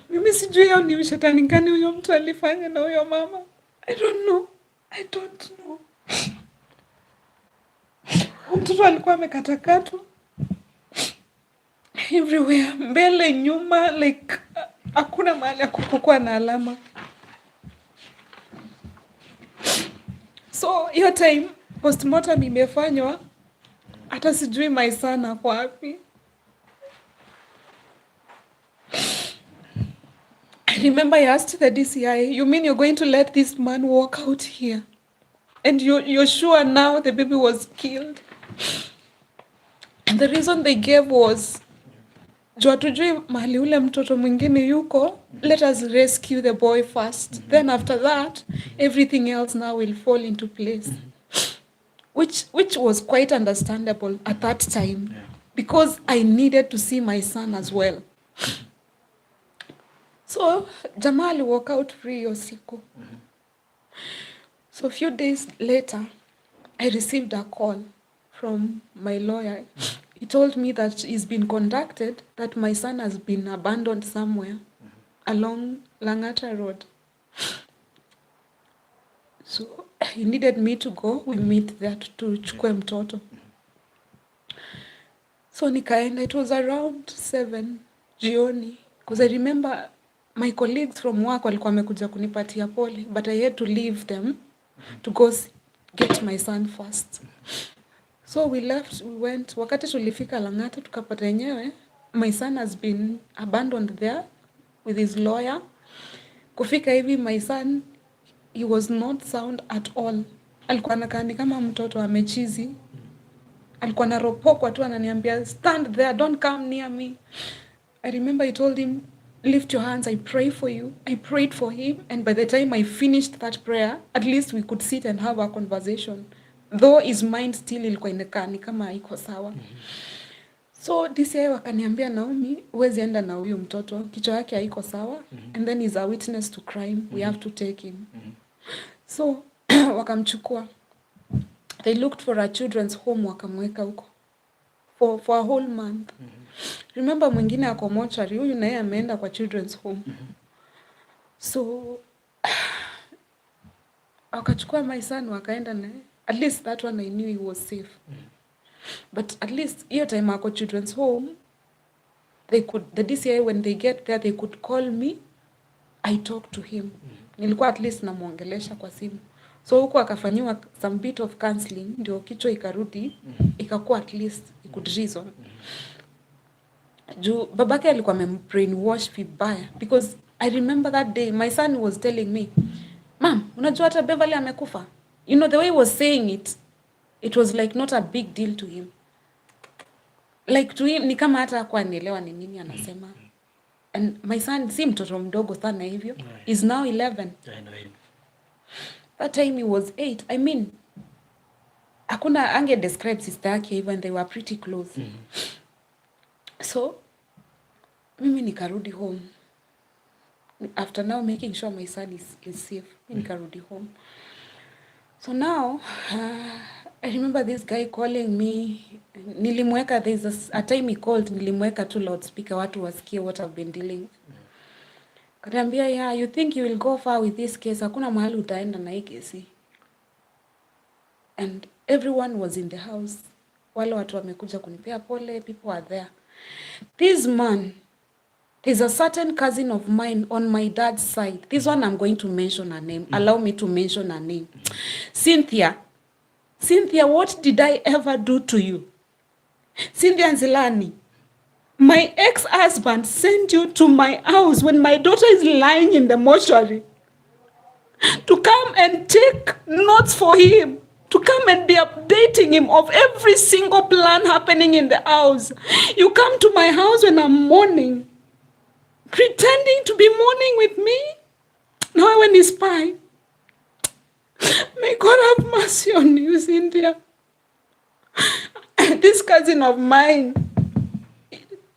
Mimi sijui yao ni ushetani gani huyo mtu alifanya na huyo mama. I don't know. Mtoto alikuwa amekatakatwa everywhere, mbele, nyuma, like hakuna mahali hakukuwa na alama. So hiyo time postmortem imefanywa, hata sijui my son ako wapi. I remember I asked the DCI, you mean you're going to let this man walk out here? And you're sure now the baby was killed? And the reason they gave was, juu hatujui mahali ule mtoto mwingine yuko, let us rescue the boy first. Then after that, everything else now will fall into place. Which was quite understandable at that time, because I needed to see my son as well. So Jamal walked out free hiyo siku. So a few days later, I received a call from my lawyer. He told me that he's been contacted that my son has been abandoned somewhere along Langata Road. So he needed me to go. We meet there to chukue mtoto. So nikaenda. It was around 7 jioni. Because I remember my colleagues from work walikuwa wamekuja kunipatia pole, but I had to leave them to go get my son first. So we left, we went. Wakati tulifika Langata tukapata yenyewe, my son has been abandoned there with his lawyer. Kufika hivi, my son, he was not sound at all. Alikuwa anakaa ni kama mtoto amechizi. Alikuwa anaropokwa tu, ananiambia, stand there, don't come near me. I remember I told him, lift your hands, I pray for you. I prayed for him, and by the time I finished that prayer, at least we could sit and have a conversation. Though his mind still ilikuwa inakaa ni kama haiko sawa. So DCI wakaniambia, Naomi, huwezi enda na huyu mtoto, kichwa yake haiko sawa, and then he's a witness to crime, we have to take him. So wakamchukua. They looked for a children's home, wakamweka huko for a whole month. Remember mwingine ako mortuary, huyu naye ameenda kwa children's home. So wakachukua my son wakaenda naye. At least that one I knew he was safe. But at least hiyo time ako children's home, the DCI, when they get there, they could call me. I talk to him. Nilikuwa at least namuongelesha kwa simu. So huko akafanyiwa some bit of counseling, ndio kichwa ikarudi, ikakuwa at least he could reason. Juu babake alikuwa brainwash vibaya, because I remember that day my son was telling me, Mom, unajua hata Beverly amekufa? You know, the way he was saying it, it was like not a big deal to him. Like to him, ni kama hata hakuwa anaelewa ni nini anasema. And my son, si mtoto mdogo sana hivyo, is now 11. I know him. That time he was 8. I mean, hakuna ange describe sister yake even they were pretty close. So, mimi nikarudi home. After now making sure my son is safe, nikarudi home. So now, I remember this guy calling me. Nilimweka, there's a time he called, nilimweka tu loudspeaker, watu wasikie what I've been dealing with. Kaniambia, yeah, you think you will go far with this case? Hakuna mahali utaenda na hii kesi. And everyone was in the house. Wale watu wamekuja kunipea pole, people are there. This man, there's a certain cousin of mine on my dad's side. This one I'm going to mention her name. Allow me to mention her name. Cynthia. Cynthia, what did I ever do to you? Cynthia Nzilani, my ex-husband sent you to my house when my daughter is lying in the mortuary to come and take notes for him, to come and be updating him of every single plan happening in the house. You come to my house when I'm mourning, pretending to be mourning with me. Now when he's spy. May God have mercy on you, Cynthia. This cousin of mine,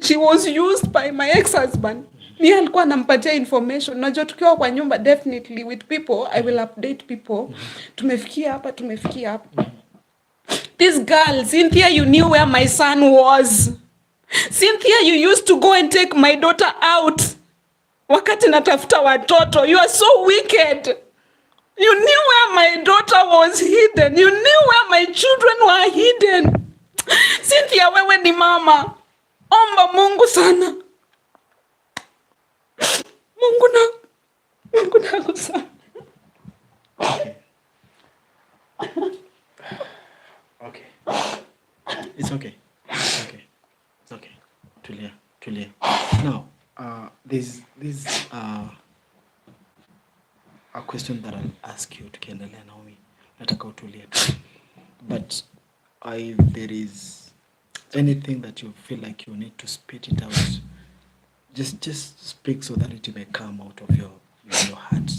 she was used by my ex-husband. Ni alikuwa anampatia information. Najua tukiwa kwa nyumba, definitely with people, I will update people. Tumefikia hapa. This girl, Cynthia, you knew where my son was. Cynthia, you used to go and take my daughter out. Wakati natafuta watoto. You are so wicked. You knew where my daughter was hidden. You knew where my children were hidden. Cynthia, wewe ni mama. Omba Mungu sana. Mungu na sana. Okay. It's okay. Tulia. Now, there's a question that I'll ask you tukiendelea, Naomi. Nataka utulie tu. But if there is anything that you feel like you need to spit it out, just speak so that it may come out of your heart.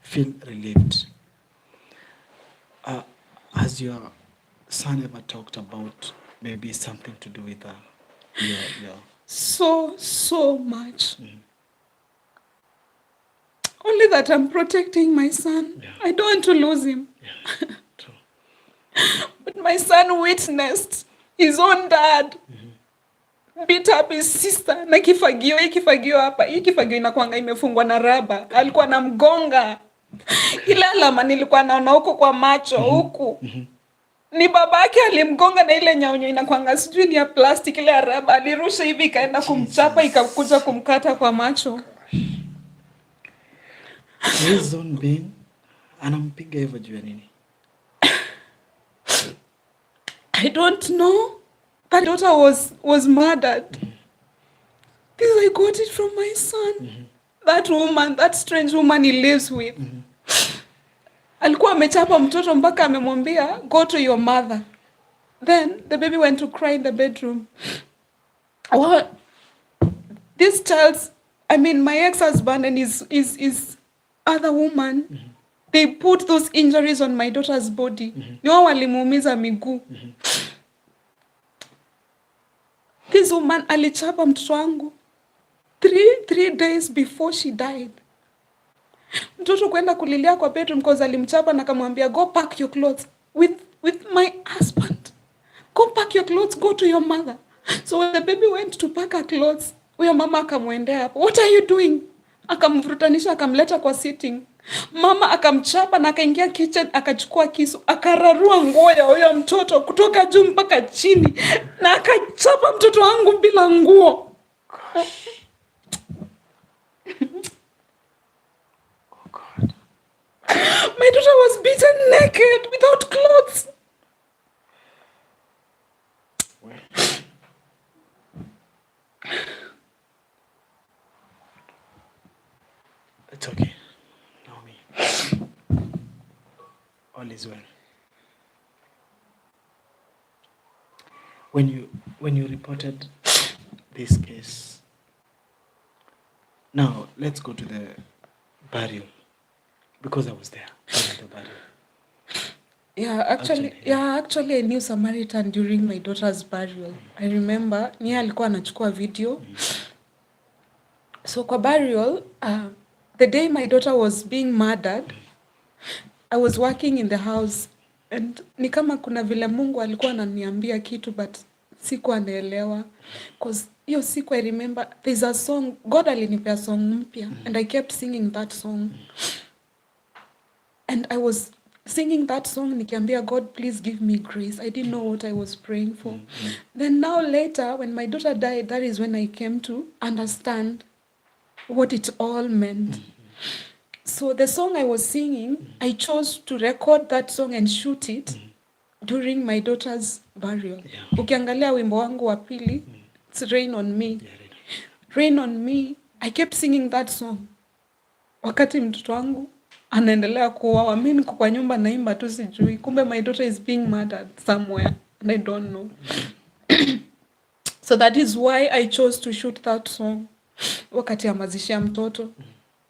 Feel relieved. Has your son ever talked about maybe something to do with your So much. Only that I'm protecting my son. Yeah. I don't want to lose him. Yeah, true. But my son witnessed his own dad beat up his sister na kifagio hapa. Hii kifagio inakuanga imefungwa na raba. Alikuwa anamgonga. Ile alama nilikuwa naona huko kwa macho huku. Ni babake alimgonga na ile nyaunyo inakuanga sijui ni ya plastic ile ya raba. Alirusha hivi ikaenda kumchapa ikakuja kumkata kwa macho. Reason being, anampiga hivyo juu ya nini? I don't know. That daughter was murdered. This I got it from my son. That woman, that strange woman he lives with. Alikuwa amechapa mtoto mpaka amemwambia go to your mother. Then the baby went to cry in the bedroom. Well, this child's, my ex-husband and his other woman, they put those injuries on my daughter's body. Ni wao walimuumiza miguu. This woman alichapa mtoto wangu 3 days before she died. Mtoto kwenda kulilia kwa bedroom because alimchapa na akamwambia go pack your clothes with my husband. Go pack your clothes, go to your mother. So when the baby went to pack her clothes, huyo mama akamwendea hapo. What are you doing? Akamvurutanisha akamleta kwa sitting. Mama akamchapa na akaingia kitchen akachukua kisu akararua nguo ya huyo mtoto kutoka juu mpaka chini na akachapa mtoto wangu bila nguo. Oh God. My daughter was beaten naked without clothes. It's okay, Naomi. All is well. When you reported this case, now let's go to the burial because I was there at the burial. Actually I knew Samaritan during my daughter's burial. I remember niye alikuwa anachukua video. So kwa burial, the day my daughter was being murdered, I was working in the house and ni kama kuna vile Mungu alikuwa ananiambia kitu but sikuwa naelewa. Because hiyo siku I remember there's a song, God alinipea song mpya and I kept singing that song. And I was singing that song nikiambia God please give me grace. I didn't know what I was praying for. Then now later when my daughter died, that is when I came to understand what it all meant. So the song I was singing, I chose to record that song and shoot it during my daughter's burial. Yeah. Ukiangalia wimbo wangu wa pili, it's Rain on Me. Yeah, Rain on Me, I kept singing that song. Wakati mtoto wangu anaendelea kuuawa, mimi niko kwa nyumba naimba tu sijui. Kumbe my daughter is being murdered somewhere and I don't know. So that is why I chose to shoot that song. Wakati ya mazishi ya mtoto.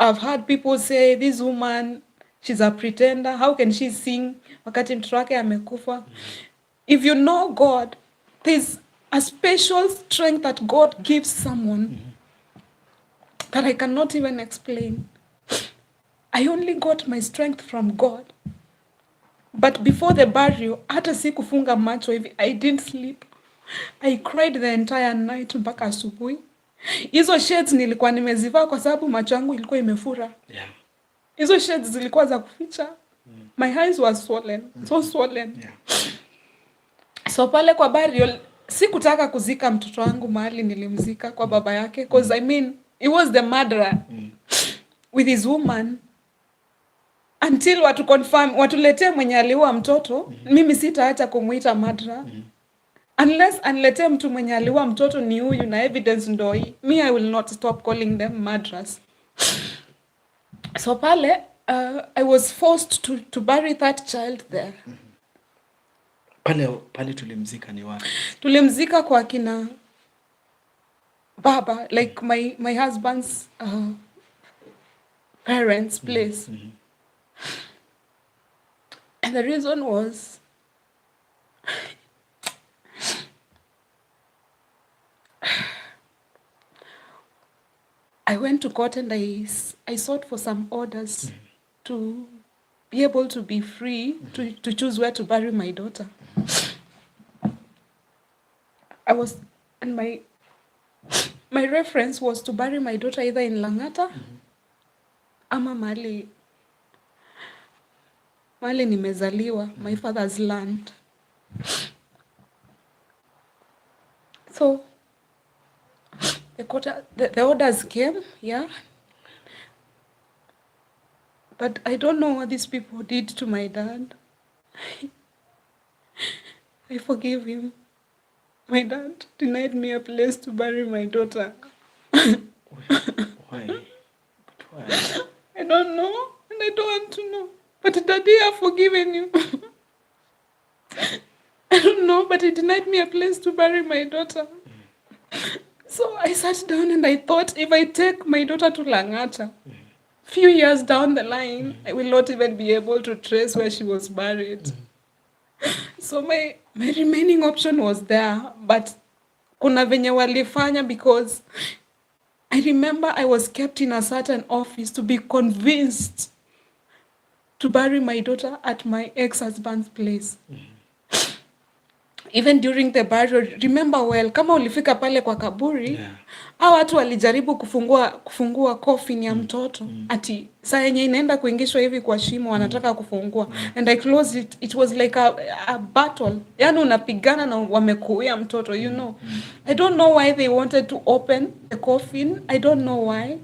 I've heard people say this woman, she's a pretender. How can she sing wakati mtoto wake amekufa? If you know God, there's a special strength that God gives someone that I cannot even explain. I only got my strength from God. But before the burial, hata sikufunga macho hivi, I didn't sleep. I cried the entire night mpaka asubuhi. Hizo shades nilikuwa nimezivaa kwa sababu macho yangu ilikuwa imefura. Yeah. Hizo shades zilikuwa za kuficha. My eyes were swollen, so swollen. Yeah. So pale kwa burial, sikutaka kuzika mtoto wangu mahali nilimzika kwa baba yake. Because I mean, he was the murderer with his woman. Until watu confirm, watuletee mwenye aliua mtoto, mimi sitaacha kumuita murderer. Unless aniletee mtu mwenye aliua mtoto ni huyu na evidence ndo hii. Me, I will not stop calling them murderers. So pale, I was forced to bury that child there. Pale tulimzika ni wapi? Tulimzika kwa kina baba, like my husband's parents' place. And the reason was, I went to court and I sought for some orders to be able to be free to choose where to bury my daughter. And my reference was to bury my daughter either in Langata ama mali nimezaliwa, my father's land. So the orders came, yeah. But I don't know what these people did to my dad. I forgive him. My dad denied me a place to bury my daughter. Why? But why? I don't know, and I don't want to know. But Daddy, I've forgiven you. I don't know, but he denied me a place to bury my daughter. So I sat down and I thought, if I take my daughter to Langata, few years down the line, I will not even be able to trace where she was buried. So my remaining option was there, but kuna venye walifanya, because I remember I was kept in a certain office to be convinced to bury my daughter at my ex-husband's place. Even during the burial, remember well, kama ulifika pale kwa kaburi, hao watu walijaribu kufungua coffin ya mtoto. Ati saa yenye inaenda kuingishwa hivi kwa shimo wanataka kufungua. And I closed it. It was like a battle. Yaani unapigana na wamekuia mtoto, you know. I don't know why they wanted to open the coffin. I don't know why.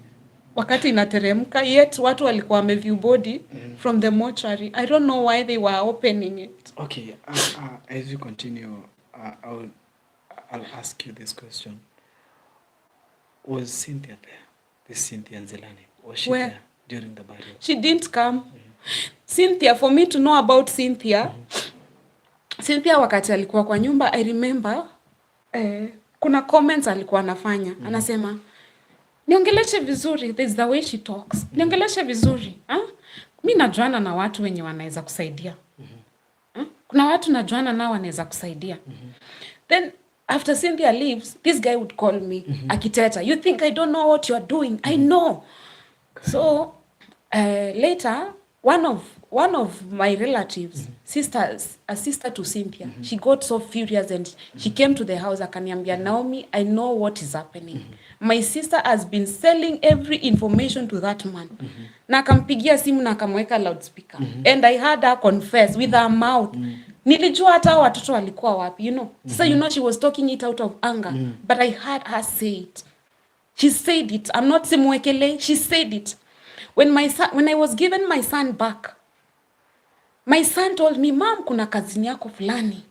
Wakati inateremka, yet watu walikuwa wameview body from the mortuary. I don't know why they were opening it. Okay, as you continue, I'll ask you this question. Was Cynthia there? This Cynthia Nzelani, was she there during the burial? She didn't come. Cynthia, for me to know about Cynthia, Cynthia wakati alikuwa kwa nyumba, I remember, kuna comments alikuwa anafanya. Anasema, niongeleshe vizuri, there's the way she talks. Niongeleshe vizuri. Mi najuana na watu wenye wanaweza kusaidia. Kuna watu najuana nao wanaweza kusaidia. Then after Cynthia leaves, this guy would call me, akiteta, you think I don't know what you are doing? I know. So later, one of my relatives, a sister to Cynthia, she got so furious and she came to the house, akaniambia, Naomi, I know what is happening. My sister has been selling every information to that man. Na akampigia simu na akamweka loudspeaker. And I heard her confess with her mouth. Nilijua hata watoto walikuwa wapi, you know. So you know she was talking it out of anger. But I heard her say it. She said it. I'm not simwekele. She said it. When I was given my son back, My son told me, mom, kuna kazini yako fulani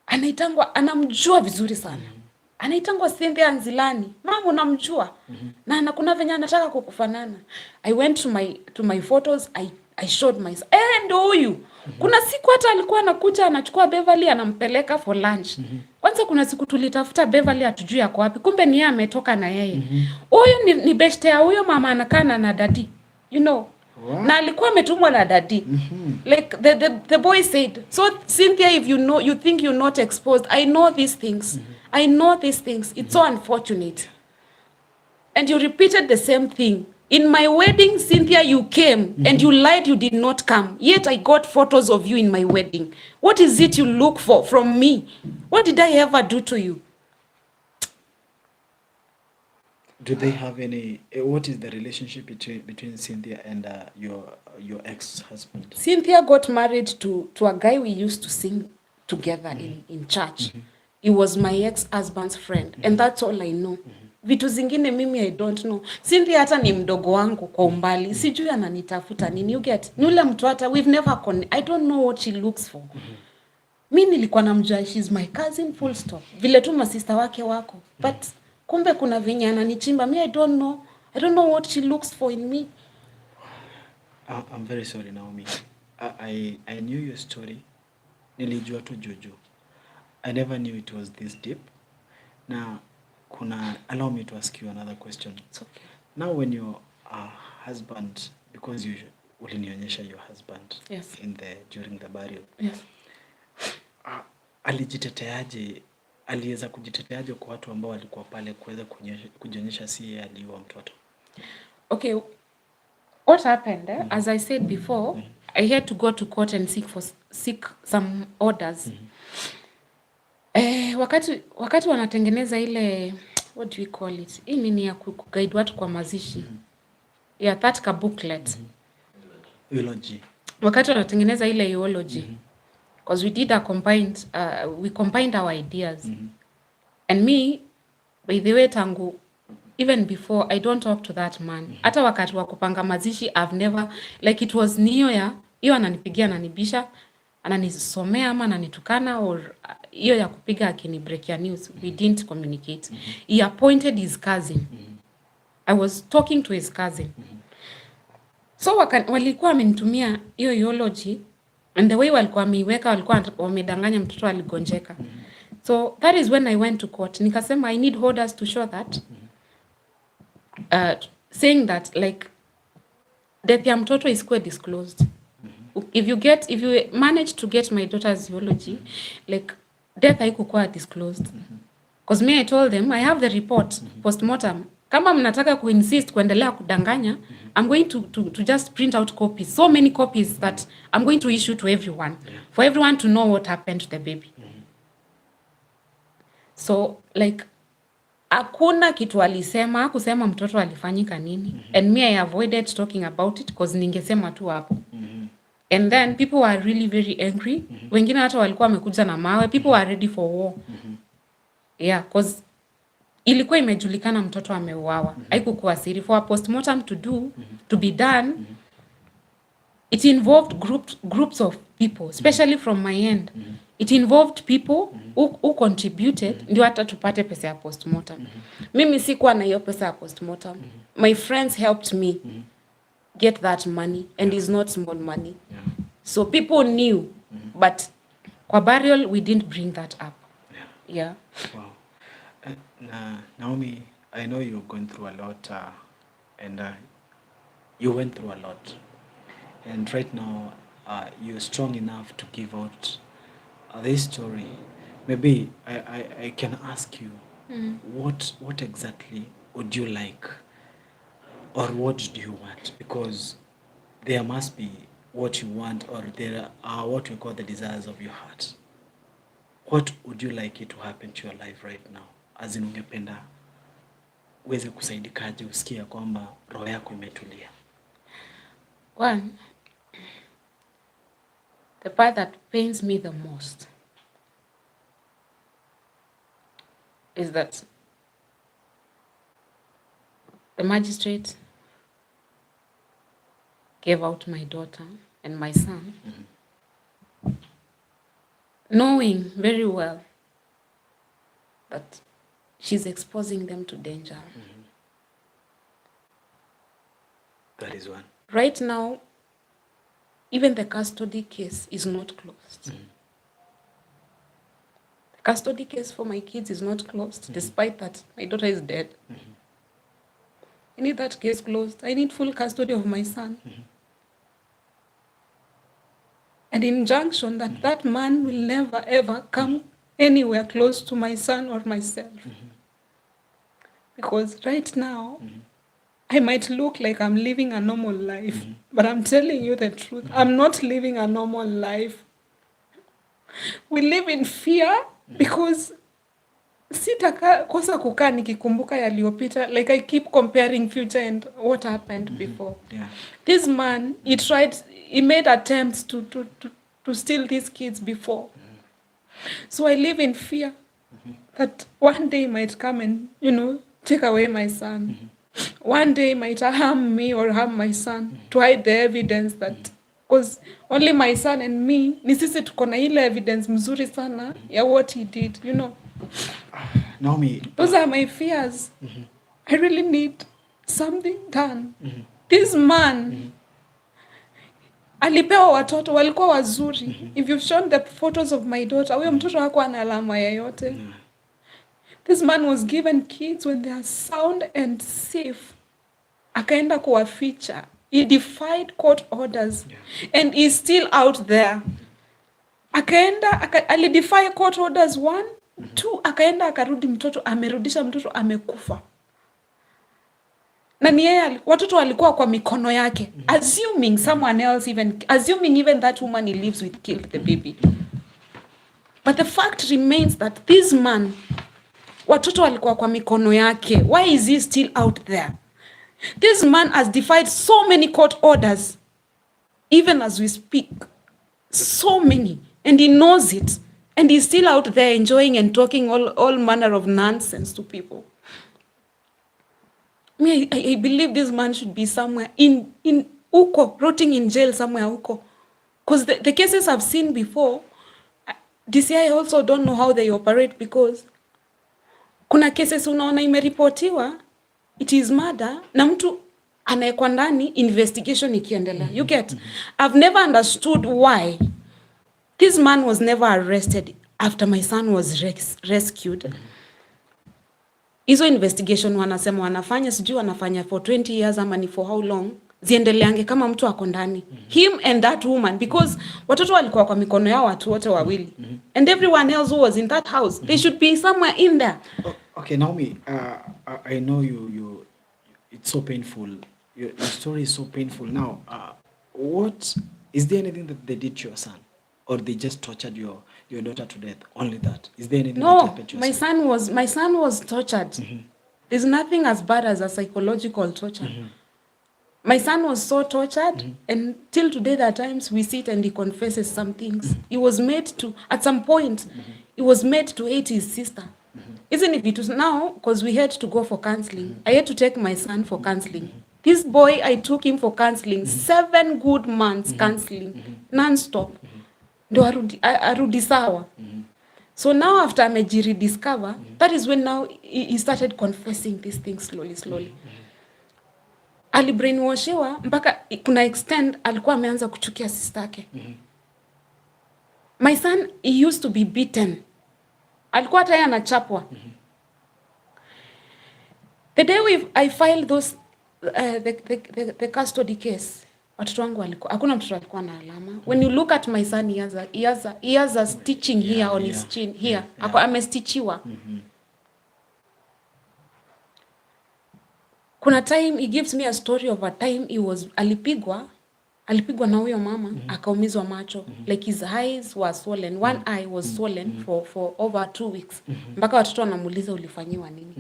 anaitangwa, anamjua vizuri sana, anaitangwa Cynthia Nzilani. Mama, unamjua? Na kuna venye anataka kukufanana. I went to my photos, I showed my son. Ndo huyu. Kuna siku hata alikuwa anakuja anachukua Beverly anampeleka for lunch. Kwanza kuna siku tulitafuta Beverly hatujui yako wapi. Kumbe ni yeye ametoka na yeye. Huyu ni beshte ya huyo mama anakaa na daddy. You know. Wow. Na alikuwa ametumwa na daddy. Like the boy said, so Cynthia, if you think you're not exposed, I know these things. I know these things. It's so unfortunate. And you repeated the same thing. In my wedding, Cynthia, you came and you lied you did not come. Yet I got photos of you in my wedding. What is it you look for from me? What did I ever do to you? Do they have any? What is the relationship between Cynthia and your ex-husband? Cynthia got married to a guy we used to sing together in church. He was my ex-husband's friend, and that's all I know. Vitu zingine mimi I don't know. Cynthia hata ni mdogo wangu kwa umbali. Sijui ananitafuta nini. You get? Ni ule mtu hata we've never I don't know what she looks for. Mimi nilikuwa namjua she's my cousin full stop. Vile tu masista wake wako. But kumbe kuna venye ananichimba. Me I don't know. I don't know what she looks for in me. I'm very sorry, Naomi. I knew your story. Nilijua tu juju. I never knew it was this deep. Now, allow me to ask you another question. It's okay. Now, when your husband, because you ulinionyesha your husband, yes, during the burial, yes, alijiteteaje? Aliweza kujiteteaje kwa watu ambao walikuwa pale kuweza kujionyesha si yeye aliua mtoto? Okay, what happened? As I said before, I had to go to court and seek some orders. Wakati wanatengeneza ile, what do we call it? Hii nini ya kuguide watu kwa mazishi. Yeah, that booklet. Eulogy. Wakati wanatengeneza ile eulogy. Because we did we combined our ideas. And me, by the way, tangu, even before, I don't talk to that man. Hata wakati wa kupanga mazishi, I've never, like it was niyo ya, hiyo ananipigia, ananibisha, ananisomea ama ananitukana, or hiyo ya kupiga akini break ya news. We didn't communicate. He appointed his cousin. I was talking to his cousin. So walikuwa wamenitumia hiyo eulogy, and the way walikuwa wameiweka, walikuwa wamedanganya mtoto aligonjeka. So that is when I went to court. Nikasema I need orders to show that, saying that like death ya mtoto is quite disclosed. If you manage to get my daughter's eulogy, like death haikuwa disclosed. Because me, I told them I have the report postmortem. Kama mnataka kuinsist kuendelea kudanganya, I'm going to just print out copies, so many copies that I'm going to issue to everyone, for everyone to know what happened to the baby. So like hakuna kitu alisema, kusema mtoto alifanyika nini. And me, I avoided talking about it because ningesema tu hapo. And then people were really very angry. Wengine hata walikuwa wamekuja na mawe. People were ready for war. Yeah, because ilikuwa imejulikana mtoto ameuawa. Haikukuwa siri. For a postmortem to be done, it involved groups of people, especially from my end. It involved people who contributed, ndio hata tupate pesa ya postmortem. Mimi sikuwa na hiyo pesa ya postmortem. My friends helped me get that money, and it's not small money. So people knew, but kwa burial we didn't bring that up. Yeah. Wow. Naomi, I know you're going through a lot, and you went through a lot, and right now you're strong enough to give out this story. Maybe I can ask you, what exactly would you like, or what do you want? Because there must be what you want, or there are what we call the desires of your heart. What would you like it to happen to your life right now? As in, ungependa uweze kusaidikaje, usikia kwamba roho yako imetulia? One, the part that pains me the most is that the magistrate gave out my daughter and my son, knowing very well that she's exposing them to danger. That is one. Right now, even the custody case is not closed. The custody case for my kids is not closed, despite that my daughter is dead. I need that case closed. I need full custody of my son. An injunction that that man will never ever come anywhere close to my son or myself. Because right now, I might look like I'm living a normal life, but I'm telling you the truth. I'm not living a normal life. We live in fear because sitakosa kukaa nikikumbuka yaliyopita. Like I keep comparing future and what happened before. Yeah. This man, he made attempts to steal these kids before. So I live in fear that one day might come and, take away my son. One day might harm me or harm my son to hide the evidence that, because only my son and me, ni sisi tuko na ile evidence mzuri sana ya what he did, Naomi, those are my fears. I really need something done. This man, alipewa watoto walikuwa wazuri. If you've shown the photos of my daughter, huyo mtoto hakuwa na alama yoyote. This man was given kids when they are sound and safe. Akaenda kuwaficha. He defied court orders. And he's still out there. Alidefy court orders 1, 2, akaenda akarudi mtoto, amerudisha mtoto amekufa. Na ni yeye watoto walikuwa kwa mikono yake. Assuming someone else assuming even that woman he lives with killed the baby. But the fact remains that this man, watoto walikuwa kwa mikono yake. Why is he still out there? This man has defied so many court orders, even as we speak. So many. And he knows it. And he's still out there enjoying and talking all manner of nonsense to people. I believe this man should be somewhere in Uko, rotting in jail somewhere Uko. Because the cases I've seen before, DCI also don't know how they operate, because kuna cases unaona imeripotiwa, it is murder, na mtu anaekwa ndani, investigation ikiendelea. You get? I've never understood why this man was never arrested after my son was rescued. Hizo investigation wanasema wanafanya, sijui wanafanya for 20 years ama ni for how long, ziendeleange kama mtu ako ndani. Him and that woman, because watoto walikuwa kwa mikono yao watu wote wawili. And everyone else who was in that house, they should be somewhere in there. Okay, Naomi, I know you it's so painful. Your story is so painful. Now, is there anything that they did to your son? Or they just tortured your daughter to death? Only that? Is there anything that happened to your son? My son was tortured. There's nothing as bad as a psychological torture. My son was so tortured, and till today there are times we sit and he confesses some things. He was made to, at some point, he was made to hate his sister. Isn't it? It was now, because we had to go for counseling. I had to take my son for counseling. This boy, I took him for counseling, 7 good months counseling, non-stop. Ndo arudi sawa. So now after amejirediscover, that is when now he started confessing these things slowly. Alibrainwashiwa mpaka kuna extent alikuwa ameanza kuchukia sister yake. My son, he used to be beaten. Alikuwa hata yeye anachapwa. The day I filed those the custody case, watoto wangu walikuwa, hakuna mtoto alikuwa na alama. When you look at my son, he has a stitching here on his chin here. Amestitchiwa. Kuna time he gives me a story of a time alipigwa na huyo mama, akaumizwa macho. Like his eyes were swollen. One eye was swollen for over 2 weeks. Mpaka watoto wanamuuliza ulifanyiwa nini?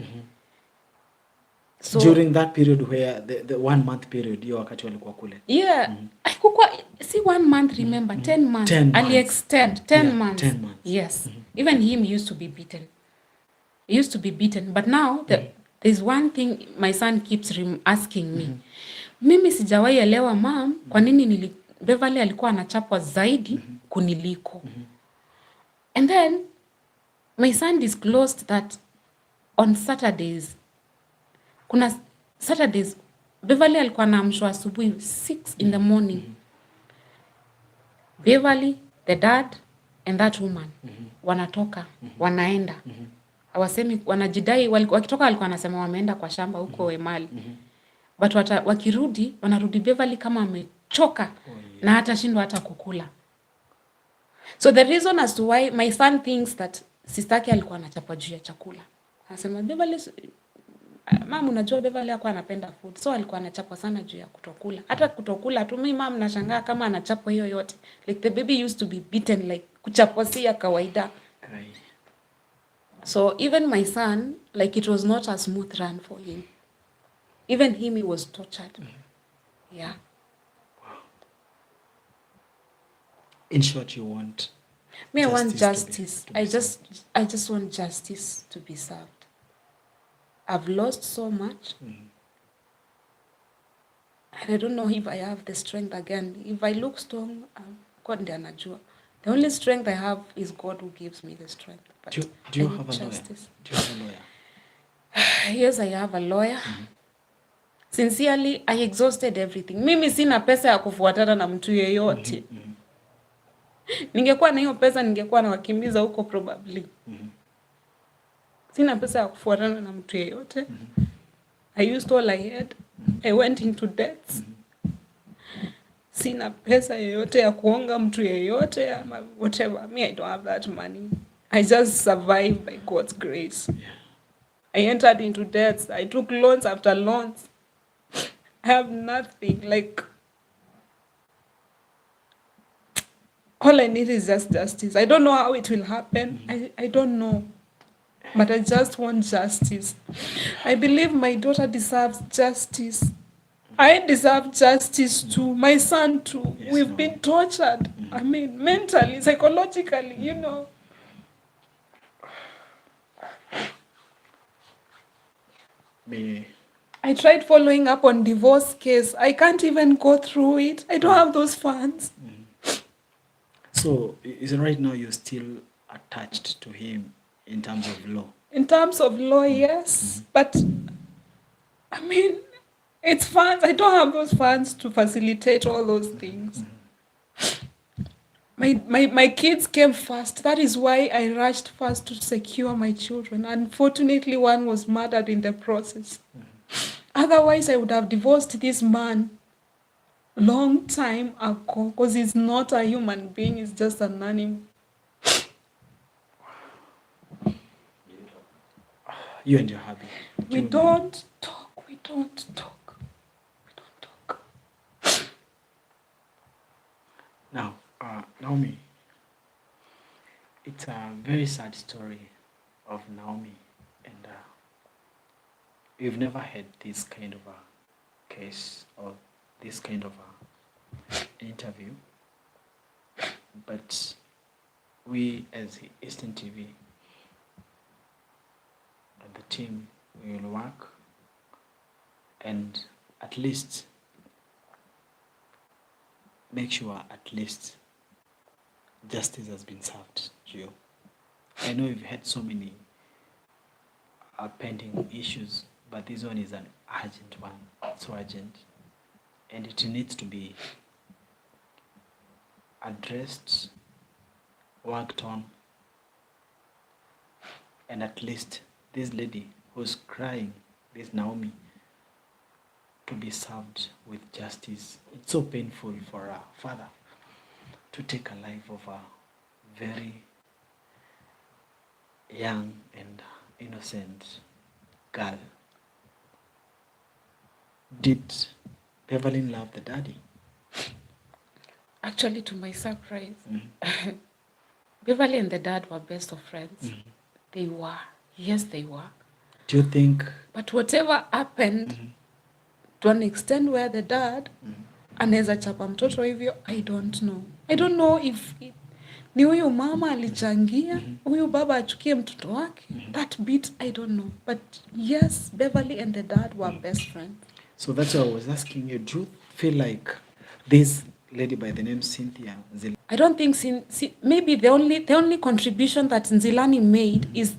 So, during that period where the 1 month period, hiyo wakati walikuwa kule. Yeah. Kukua, see 1 month, remember, 10 months. 10 months. Ali extend 10 months. 10 months. Yes. Even him used to be beaten. He used to be beaten. But now, there's one thing my son keeps asking me. Mimi sijawahi elewa, mom, kwa nini Beverly alikuwa anachapwa zaidi kuniliko. And then my son disclosed that on Saturdays, kuna Saturdays, Beverly alikuwa anaamshwa asubuhi 6 in the morning. Beverly, the dad, and that woman wanatoka, wanaenda. Hawasemi, wanajidai, wakitoka walikuwa wanasema wameenda kwa shamba huko Emali. But wakirudi, wanarudi Beverly kama amechoka na hatashindwa hata kukula. So the reason as to why my son thinks that sistaki alikuwa anachapa juu ya chakula. Anasema Beverly, mama unajua Beverly hakuwa anapenda food. So alikuwa anachapa sana juu ya kutokula. Hata kutokula tu mimi mama nashangaa kama anachapa hiyo yote. Like the baby used to be beaten, like kuchapwa si ya kawaida. Right. So even my son, like it was not a smooth run for him. Even him, he was tortured. Yeah. In short, you want Me, I want justice justice. I just want justice to be served. I've lost so much. And I don't know if I have the strength again. If I look strong, God ndiye anajua. The only strength I have is God who gives me the strength. But do you have a lawyer? Do you have a lawyer? Yes, I have a lawyer. Sincerely, I exhausted everything. Mimi sina pesa ya kufuatana na mtu yeyote. Ningekuwa na hiyo pesa ningekuwa na wakimbiza huko probably. Sina pesa ya kufuatana na mtu yeyote. I used all I had. I went into debts. Sina pesa yeyote ya kuonga mtu yeyote ama whatever. Me, I don't have that money. I just survived by God's grace. I entered into debts. I took loans after loans. I have nothing. Like, all I need is just justice. I don't know how it will happen. I don't know. But I just want justice. I believe my daughter deserves justice. I deserve justice too. My son too. Yes, We've been tortured. I mean, mentally, psychologically, you know. I tried following up on divorce case. I can't even go through it. I don't have those funds. So, is it right now you're still attached to him in terms of law? In terms of law, yes. But, I mean, it's funds. I don't have those funds to facilitate all those things. My kids came first. That is why I rushed first to secure my children. Unfortunately, one was murdered in the process. Otherwise, I would have divorced this man long time ago because he's not a human being. He's just an animal. You and your hubby. We don't talk. We don't talk. We don't talk. Now, Naomi, it's a very sad story of Naomi, and we've never had this kind of a case or this kind of a interview, but we as Eastern TV and the team, we will work and at least make sure at least justice has been served to you. I know you've had so many pending issues, but this one is an urgent one. It's so urgent, and it needs to be addressed, worked on, and at least this lady who's crying, this Naomi, to be served with justice. It's so painful for a father to take a life of a very young and innocent girl. Did Beverly love the daddy? Actually, to my surprise, Beverly and the dad were best of friends. They were. Yes, they were. Do you think... But whatever happened, to an extent where the dad anaweza chapa mtoto hivyo, I don't know. I don't know if ni huyu mama alichangia, huyu baba achukie mtoto wake. That bit, I don't know. But yes, Beverly and the dad were best friends. So that's why I was asking you, do you feel like this lady by the name Cynthia Zil. I don't think maybe the only contribution that Nzilani made is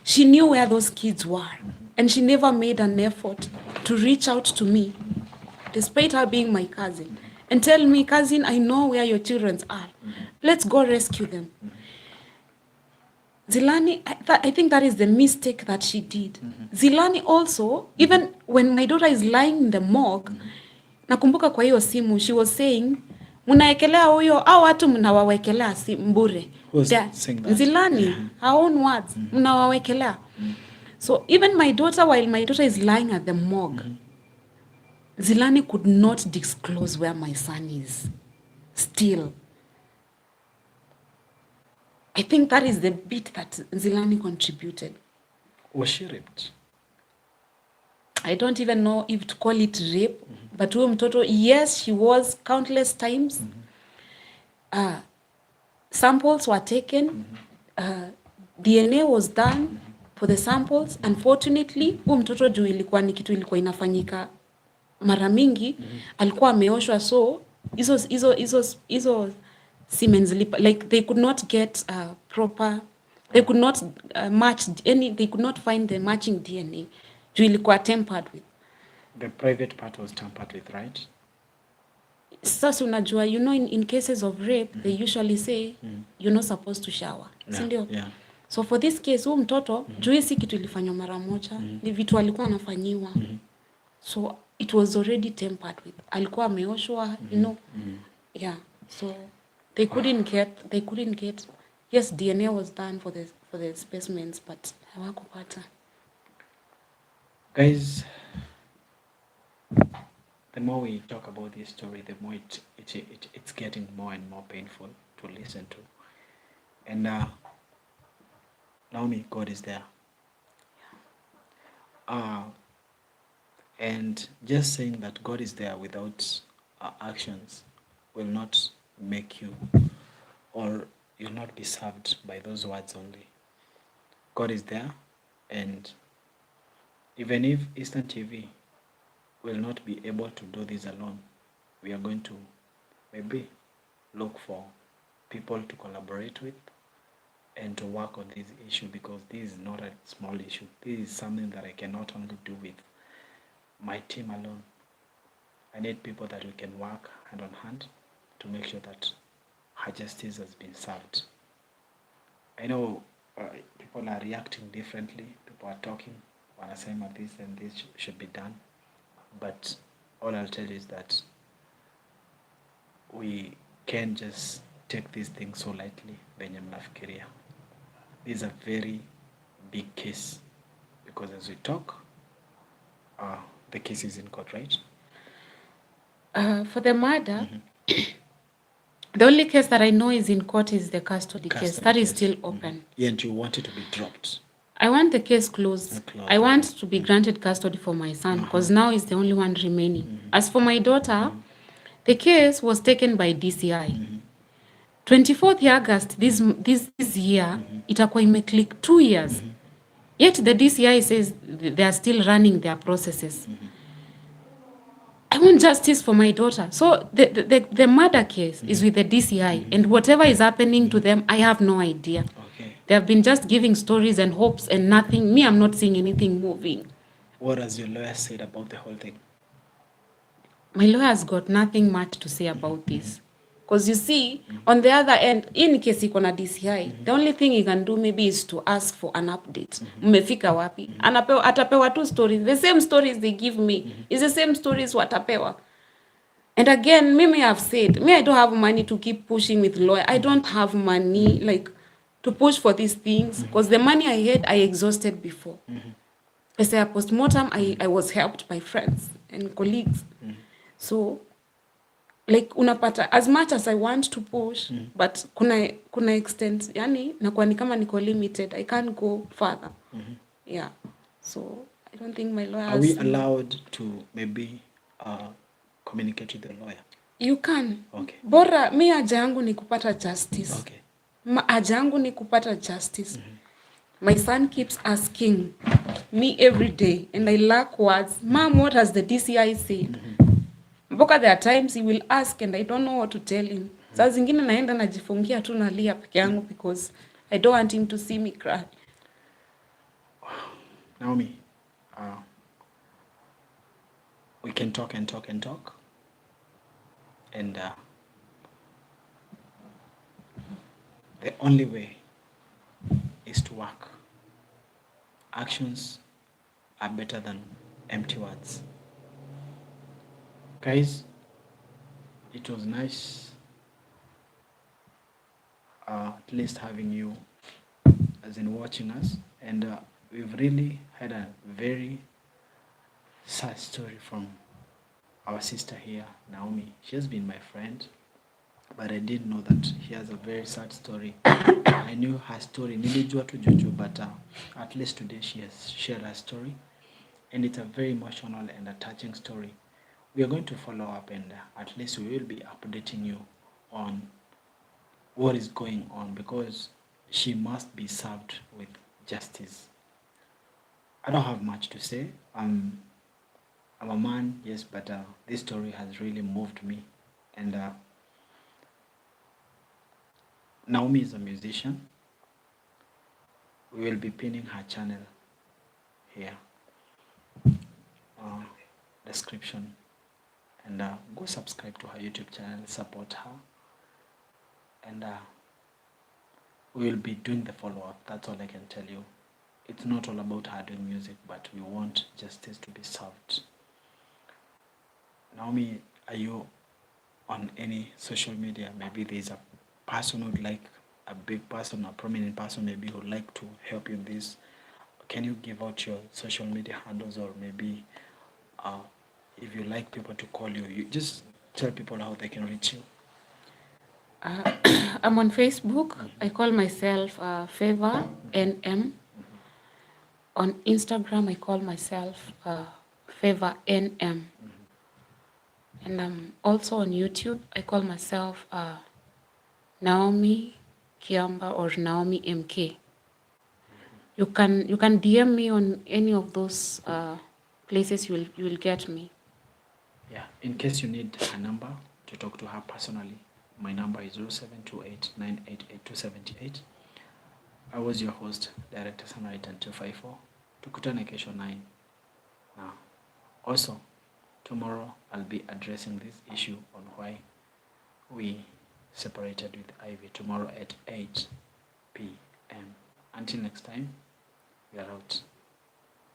she knew where those kids were, and she never made an effort to reach out to me, despite her being my cousin, and tell me, cousin, I know where your children are. Let's go rescue them. Zilani, I think that is the mistake that she did. Zilani also, even when my daughter is lying in the morgue, nakumbuka kwa hiyo simu, she was saying, mnaekelea huyo au watu mnawawekelea mbure. Zilani, her own words, mnawawekelea. So even my daughter, while my daughter is lying at the morgue, Zilani could not disclose where my son is. Still. I think that is the bit that Zilani contributed. Was she raped? I don't even know if to call it rape, but huyo mtoto, yes, she was countless times. Samples were taken. DNA was done for the samples. Unfortunately, huyo mtoto juu ilikuwa ni kitu ilikuwa inafanyika mara mingi, alikuwa ameoshwa, so hizo Siemens like they could not get proper, they could not match any, they could not find the matching DNA. Juu ilikuwa tampered with. The private part was tampered with, right? Sasa unajua, you know, in cases of rape, they usually say, you're not supposed to shower. Yeah, Sindio? yeah. So for this case, huyu mtoto, juu si kitu ilifanywa mara moja, ni vitu alikuwa anafanyiwa. So it was already tampered with. Alikuwa ameoshwa, you know. Yeah. So they couldn't get, yes, DNA was done for the specimens, but hawakupata. Guys, the more we talk about this story, the more it's getting more and more painful to listen to. And Naomi, God is there. And just saying that God is there without actions will not make you, or you'll not be served by those words only. God is there, and even if Eastern TV will not be able to do this alone, we are going to maybe look for people to collaborate with and to work on this issue, because this is not a small issue. This is something that I cannot only do with my team alone. I need people that we can work hand on hand to make sure that her justice has been served. I know people are reacting differently. People are talking, wanasema this and this should be done. But all I'll tell you is that we can't just take these things so lightly venye mnafikiria. This is a very big case, because as we talk, the case is in court, right? For the murder, the only case that I know is in court is the custody case. That is still open. Yeah, and you want it to be dropped. I want the case closed. I want to be granted custody for my son, because now he's the only one remaining. As for my daughter, the case was taken by DCI. 24th August this year, itakuwa imeclick 2 years. Yet the DCI says they are still running their processes. I want justice for my daughter. So the murder case is with the DCI, and whatever is happening to them, I have no idea. Okay. They have been just giving stories and hopes and nothing. Me, I'm not seeing anything moving. What has your lawyer said about the whole thing? My lawyer has got nothing much to say about this. Because you see, on the other end, in case iko na DCI, the only thing he can do maybe is to ask for an update. Mmefika wapi? Atapewa 2 stories. The same stories they give me is the same stories watapewa. And again, me have said, I don't have money to keep pushing with lawyer. I don't have money like to push for these things, because the money I had, I exhausted before. As a postmortem, I was helped by friends and colleagues. So like unapata, as much as I want to push, but kuna extent, yani nakuwa ni kama niko limited, I can't go further. Yeah. So I don't think my lawyer Are we allowed to maybe communicate with the lawyer? You can. Okay. Bora mi haja yangu ni kupata justice. Okay. Haja yangu ni kupata justice. My son keeps asking me every day, and I lack words. Mom, what has the DCI said? Mpaka there are times he will ask and I don't know what to tell him. Saa zingine naenda najifungia tu nalia peke yangu because I don't want him to see me cry. Naomi, we can talk and talk and talk. And the only way is to work. Actions are better than empty words. Guys, it was nice at least having you as in watching us, and we've really had a very sad story from our sister here, Naomi. She has been my friend, but I didn't know that she has a very sad story. I knew her story, nilijua tu juju, but at least today she has shared her story, and it's a very emotional and a touching story. We are going to follow up, and at least we will be updating you on what is going on, because she must be served with justice. I don't have much to say. I'm a man, yes, but this story has really moved me. And Naomi is a musician. We will be pinning her channel here, description, and go subscribe to her YouTube channel, support her, and we will be doing the follow-up. That's all I can tell you. It's not all about her doing music, but we want justice to be served. Naomi, are you on any social media? Maybe there's a person who'd like, a big person, a prominent person maybe who'd like to help you in this. Can you give out your social media handles, or maybe if you like people to call you, you just tell people how they can reach you. I'm on Facebook. I call myself Favor NM. On Instagram, I call myself Favor NM. And I'm also on YouTube. I call myself Naomi Kiamba or Naomi MK. You can DM me on any of those places. You will get me. Yeah, in case you need a number to talk to her personally, my number is 0728988278. I was your host, Director Samaritan 254. Tukutane kesho 9. Now, also, tomorrow I'll be addressing this issue on why we separated with Ivy tomorrow at 8 p.m. Until next time, we are out.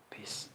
Peace.